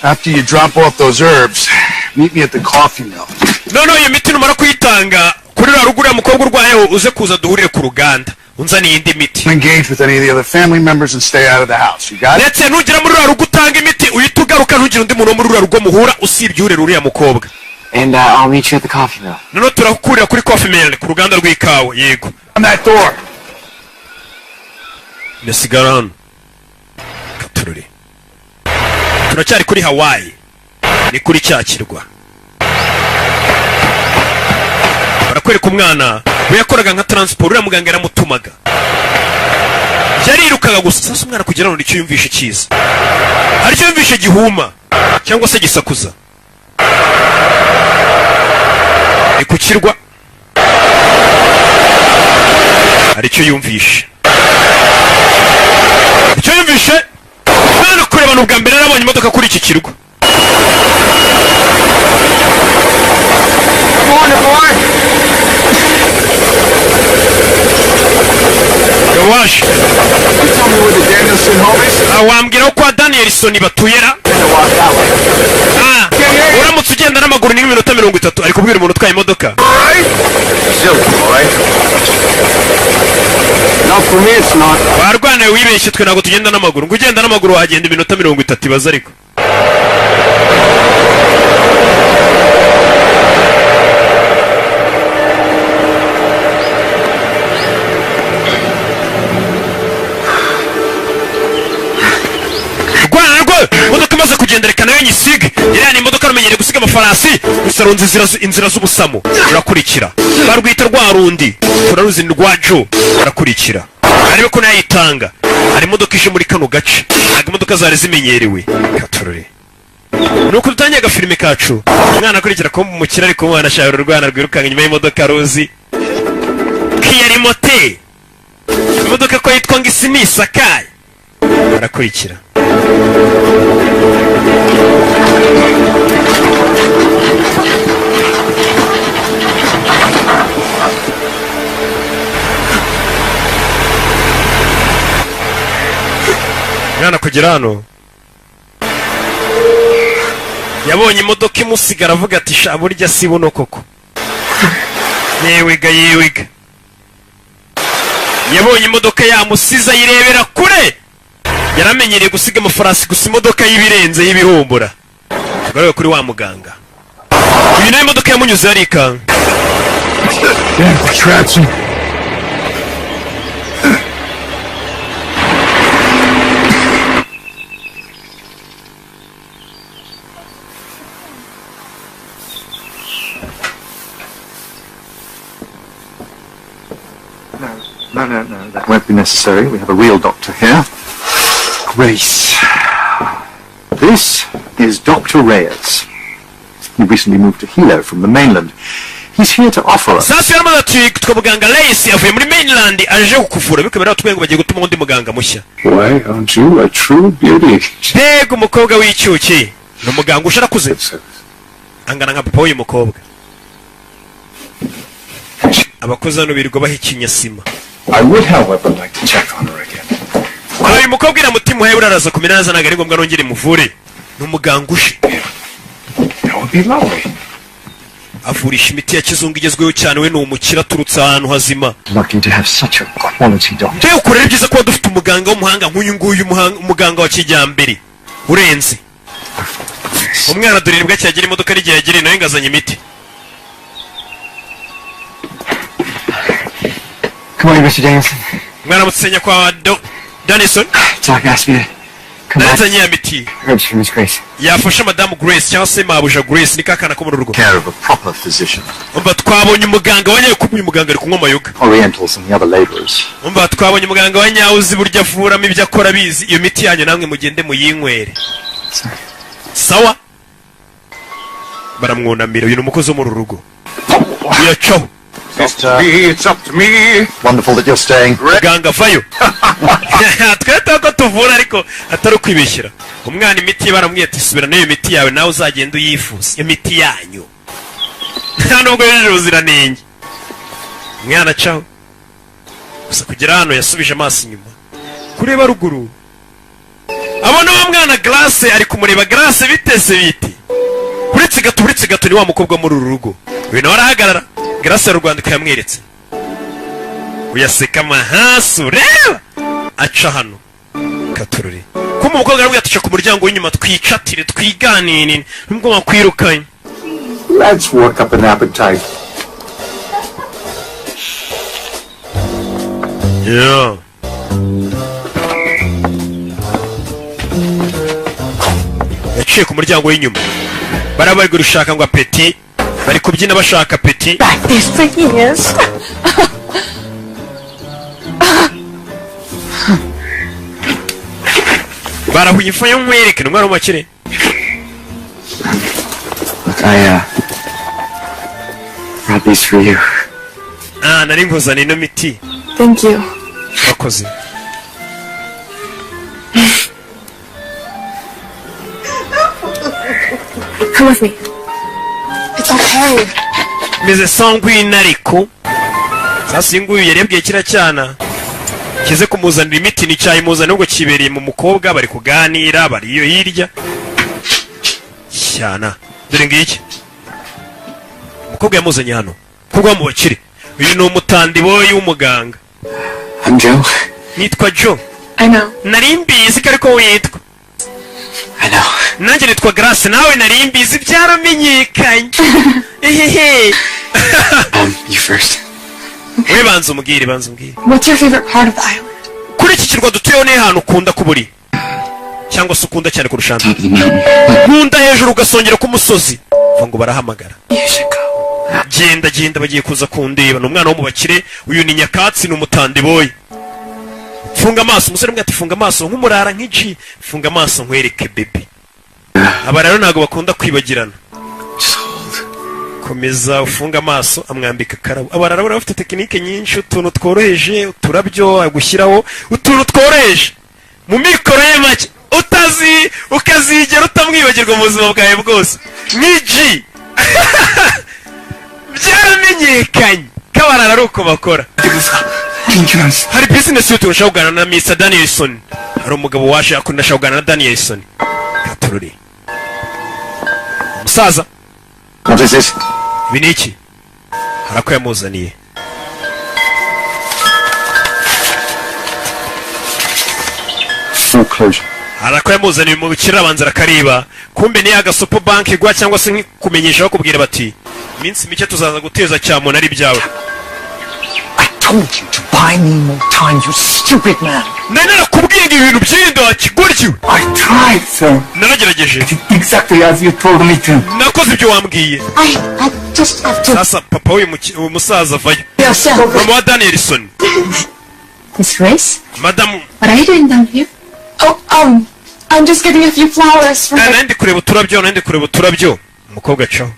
After you drop off those herbs, meet me at the coffee mill. noneho iyo miti numara kuyitanga kuri rwa rugo uriya mukobwa urwayeho uze kuza duhurire ku ruganda unzaniye indi miti Engage with any of the other family members and stay out of the house. You got it? ndetse nugera muri rwa rugo utanga imiti uhita ugaruka ntugire undi muntu wo muri rwa rugo muhura usibye urera uriya mukobwa And I'll meet you at the coffee mill. noneho turakurira kuri coffee mill ku ruganda rw'ikawa yego On that door. ndasigara hano katururi turacyari kuri Hawaii ni kuri cya kirwa barakwereka umwana we yakoraga nka transport uriya muganga yaramutumaga yarirukaga gusa sasa umwana kugira ngo nicyo yumvishe cyiza hari icyo yumvishe gihuma cyangwa se gisakuza ni ku kirwa hari icyo yumvishe mwana kureba n'ubwa mbere narabonye imodoka kuri iki kirwa waje wambwira ko kwa Danielson batuyera uramutse ugenda n'amaguru ni nk'iminota 30 ari kubwira umuntu utwaye imodoka warwanaye wibeshye twe ntabwo tugenda n'amaguru ngo ugenda n'amaguru wahagenda iminota 30 ibaza ariko imodoka imaze kugenda reka nayo nyisige iriya ni imodoka rumenyereye gusiga amafarasi gusa runze inzira z'ubusamo urakurikira barwita rwa rundi turaruzi ni rwa jo urakurikira arebe ko nayitanga hari imodoka ije muri kano gace ntabwo imodoka zari zimenyerewe katurore nuko dutangiye agafilime kacu umwana akurikira ko mu kirari ko umwana ashahura urwana rwirukanga inyuma y'imodoka ruzi kiyari mote imodoka ko yitwa ngo isi nisakaye arakurikira mwana kugera hano yabonye imodoka imusigara avuga ati sha burya si buno koko yewiga yabonye imodoka yamusiza yirebera kure yaramenyereye gusiga amafarasi gusa imodoka y'ibirenze y'ibihumbura agaruye kuri wa muganga uyu nayo imodoka yamunyuze yarikanga No, that won't be necessary. We have a real doctor here. Grace. This is Dr. Reyes. He recently moved to Hilo from the mainland. He's here to offer us... Sasa yaramaze twitwa muganga Reyes avuye muri mainland aje kukuvura bikubera batwengo bagiye gutuma undi muganga mushya. Why aren't you a true beauty? Mbega umukobwa w'icyuki ni umuganga usharakuze angana nka papa w'uyu mukobwa abakozi hano birirwa baha ikinyasima. I would however like to check on her again. Uyu mukobwa ira mutima uhaye uraraza kumera neza ntabwo ari ngombwa nongere muvure ni umuganga uje. That would be lovely. Avurisha imiti ya kizungu igezweho cyane we ni umukira aturutse ahantu hazima. Lucky to have such a quality doctor. Teo kurera byiza kuba dufite umuganga w'umuhanga nk'uyu nguyu umuganga wa kijyambere urenze. Umwana duriribwa cyagira imodoka n'igihe yagira nawe ngazanye imiti. Good morning, Mr. Danielson. Mwana mutsenya kwa Danielson. Doc asked me to come back. Nazanye imiti. Herbs for Miss Grace. Yafasha Madame Grace cyangwa se mabuja Grace nikakana ko mu rugo. Care of a proper physician. Umva twabonye umuganga wanyaye kuba uyu muganga ari kunywa mayoga. Orientals and the other laborers. Umva twabonye umuganga wanyaye uzi burya avuramo ibyo akora bizi iyo miti yanyu namwe mugende muyinywere. Sawa? Baramwunamira uyu umukozi wo mu rugo. Yacho. It's up to me. Wonderful that you're staying. Muganga vayo. Tweta ko tuvura ariko atari kwibeshyira. Umwana imiti baramwiye ati subira nayo imiti yawe nawe uzagenda uyifuza. Imiti yanyu. Nta nubwo yeje uziranenge. Mwana caho. Gusa kugera hano yasubije amaso inyuma. Kureba ruguru. Abona wa mwana Grace ari kumureba Grace bitese biti. Uretse gato ni wa mukobwa muri rugo. Uyu nawe arahagarara. Grace y'Urwanda yamweretse. Uyaseka mahasu reba. Aca hano. Katururi. Kuma umukobwa aramubwira ati ku muryango w'inyuma twicatire twiganine. Nubwo wakwirukanye. Let's work up an appetite. Yeah. Yaciye ku muryango w'inyuma. Barabaye gushaka ngo apeti. Bari kubyina bashaka apeti. Like this for years. Barahuye ifa yo mwereke n'umwana w'amakire. Look, I brought these for you. Nari nkuzaniye ino miti. Thank you. Wakoze. Come with me. It's okay. Meze sanguine ariko. Sasa nguyu yarebwiye kira cyana. Kize kumuzanira imiti ni cyayi muzana ubwo kibereye mu mukobwa bari kuganira bari iyo hirya. Cyana. Dore ngiki. Umukobwa yamuzanye hano. Kugwa mu bakire. Uyu ni umutandi boy w'umuganga. I'm Joe. Nitwa Joe. I know. Nari mbizi ko witwa. I know. Nanjye nitwa Grace nawe nari mbizi byaramenyekanye. Ehehe. You first. We banza umbwire. What's your favorite part of the island? Kuri iki kirwa dutuyeho ni ahantu ukunda kuburi. Cyangwa se ukunda cyane kurusha Top of the mountain. nkunda hejuru ugasongera ku musozi. Ngo barahamagara. You should go. Genda bagiye kuza kundeba. Ni umwana wo mu bakire. Uyu ni nyakatsi ni umutandi boy. Funga amaso umusore mbwa ati funga amaso nk'umurara nk'iki. Funga amaso nkwereke baby. aba rero ntabwo bakunda kwibagirana. Komeza ufunga amaso amwambika karabo. Aba rero bafite tekinike nyinshi, utuntu tworoheje, uturabyo agushyiraho, utuntu tworoheje mu mikoro ye make ukazigera utamwibagirwa mu buzima bwawe bwose. Nk'iji byaramenyekanye kabarara ari uko bakora. Hari business yo turashaka kuganira na Mr. Danielson. Hari umugabo waje akunda kuganira na Danielson. Katururi. Musaza. What is this? Biniki. Harako yamuzaniye. Foreclosure. Harako yamuzaniye mu bikira abanza rakariba. Kumbe ni Agasopo bank gwa cyangwa se kumenyesha bakubwira bati minsi mike tuzaza guteza cyamona ari byawe. I told you to buy me more time, you stupid man. Nana kubwiye ibintu byindo akiguryo. I tried, sir. Naragerageje. Exactly as you told me to. Nakoze ibyo wambwiye. I just have to... Sasa papa we musaza vayo. Yes, sir. Mama Danielson. Miss Grace? Madam. What are you doing down here? Oh, I'm just getting a few flowers from Nandi kureba turabyo. Umukobwa caho.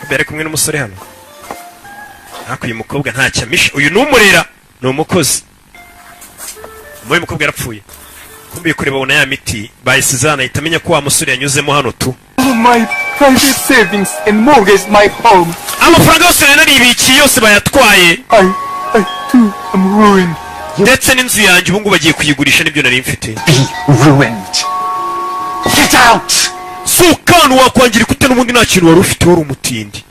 Bere kumwe n'umusore hano. Nako uyu mukobwa ntacyo amisha. Uyu numurera ni umukozi. Moyo mukobwa yarapfuye. Kumbiye kureba ubona ya miti bayisizana itamenya ko wa musore yanyuzemo hano tu. My private savings and mortgage my home. Amafaranga yose naribikiye yose bayatwaye. I too am ruined. Ndetse n'inzu yanjye ubu ngubu bagiye kuyigurisha nibyo nari mfite. Be ruined. Get out! So kanu wakwangira kute n'ubundi nta kintu wari ufite wari umutindi.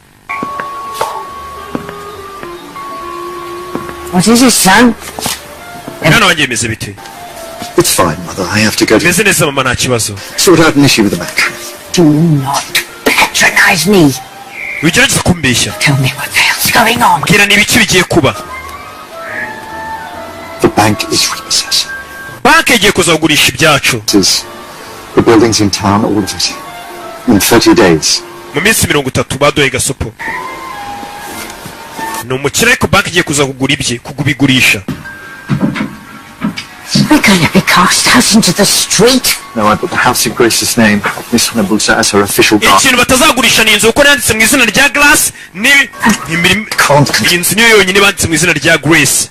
What is it, son? Mwana wanjye meze bite? It's fine, Mother. I have to go to Meze neza mama nta kibazo. sort out an issue with the bank. Do not patronize me. Wigerageza kumbeshya. Tell me what the hell's going on. Mbwira ni ibiki bigiye kuba. The bank is repossessed. Banki igiye kuzagurisha ibyacu. The buildings in town, all of it. In 30 days. Mu minsi 30 badoye Gasopo. Ni umukire ariko banki igiye kuza kugura ibye kugubigurisha. We're going to be cast out into the street. No, I put the house in Grace's name. Miss Honobusa as her official guard. Ikintu batazagurisha ni inzu uko yanditse mu izina rya Glass ni inzu niyo yonyine banditse mu izina rya Grace.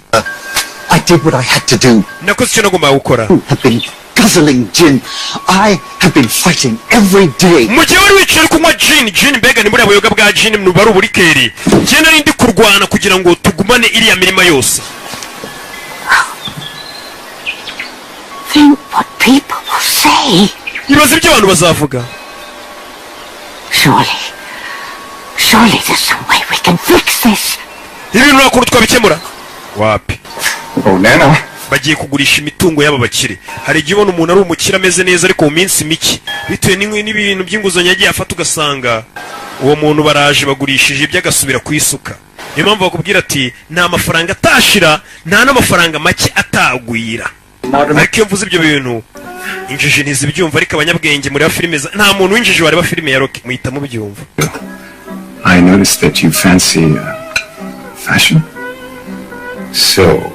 I did what I had to do. Nakoze icyo nagombaga gukora. Have been guzzling gin. I have been fighting every day. Mu gihe wari wicaye kunywa gin mbega ni muri abayoga bwa gin mu bari uburikeri. Njye nari ndi kurwana kugira ngo tugumane iriya mirima yose. Think what people will say. Ibaze ibyo abantu bazavuga. Surely there's some way we can fix this. Ibintu nakuru twabikemura. Wapi? Oh, Nana. Bagiye kugurisha imitungo y'aba bakire. Hari igihe ubona umuntu ari umukire ameze neza ariko mu minsi mike bitewe n'ibintu by'inguzanyo yagiye afata ugasanga uwo muntu baraje bagurishije ibyagasubira ku isuka. Niyo mpamvu bakubwira ati nta mafaranga atashira nta n'amafaranga make atagwira. Ariko iyo mvuze ibyo bintu injiji ntizibyumva ariko abanyabwenge muri filime nta muntu w'injiji wareba filime ya Rocky muhita mubyumva. I noticed that you fancy fashion. So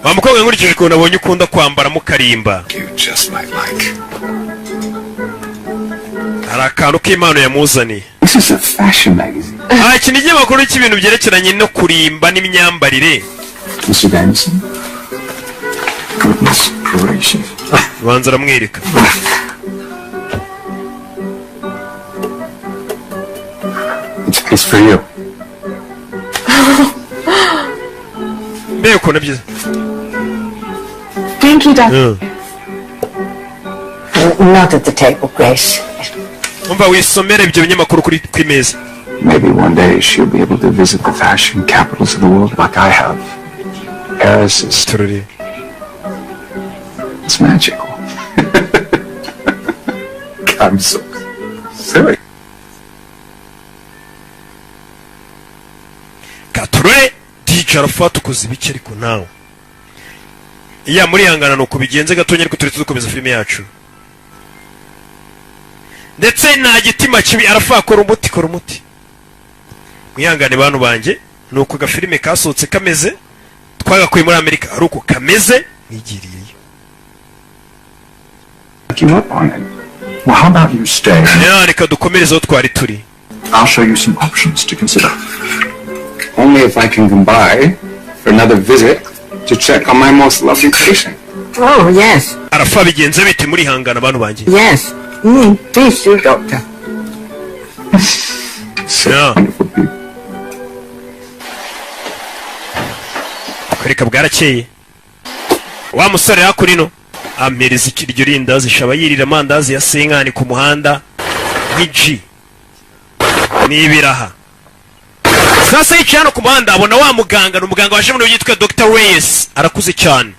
Wamukobwa nkurikije ko nabonye ukunda kwambara mukarimba. You just might like. Arakantu k'Imana yamuzaniye. This is a fashion magazine. Iki ni ikinyamakuru cy'ibintu byerekeranye no kurimba n'imyambarire. Mr. Danielson. Goodness gracious. Banza aramwereka. It's for you. Mbega ukuntu byiza. Thank you, Dad. Not at the table, Grace. Umva wisomere ibyo binyamakuru kuri kwimeza. Maybe one day she'll be able to visit the fashion capitals of the world like I have. Paris is Tururi. It's magical. I'm so silly. Kature DJ Arafat ukoze ibiki ariko nawe. Iya muri hangana no kubigenze gatonya ariko turi tukomeza filime yacu. Ndetse nta gitima kibi Arafat akora umuti. Mwihangane bantu banje nuko ga filime kasohotse kameze twagakuye muri Amerika ari uko kameze nigiriye. Give up on it. Well, how about you stay? Ya reka dukomereze aho twari turi. I'll show you some options to consider. Only if I can come by for another visit to check on my most lovely patient. Oh, yes. Arafa bigenze bite muri hangana abantu banjye? Yes. Please do, Doctor. Ya. Kureka bwarakeye. Wa musore hakurino ampereza ikiryo rindazi shaba yirira amandazi ya senkani ku muhanda nk'iji n'ibiraha. Sasa yicaye hano ku muhanda abona wa muganga n'umuganga waje muri yitwa Dr. Reyes arakuze cyane.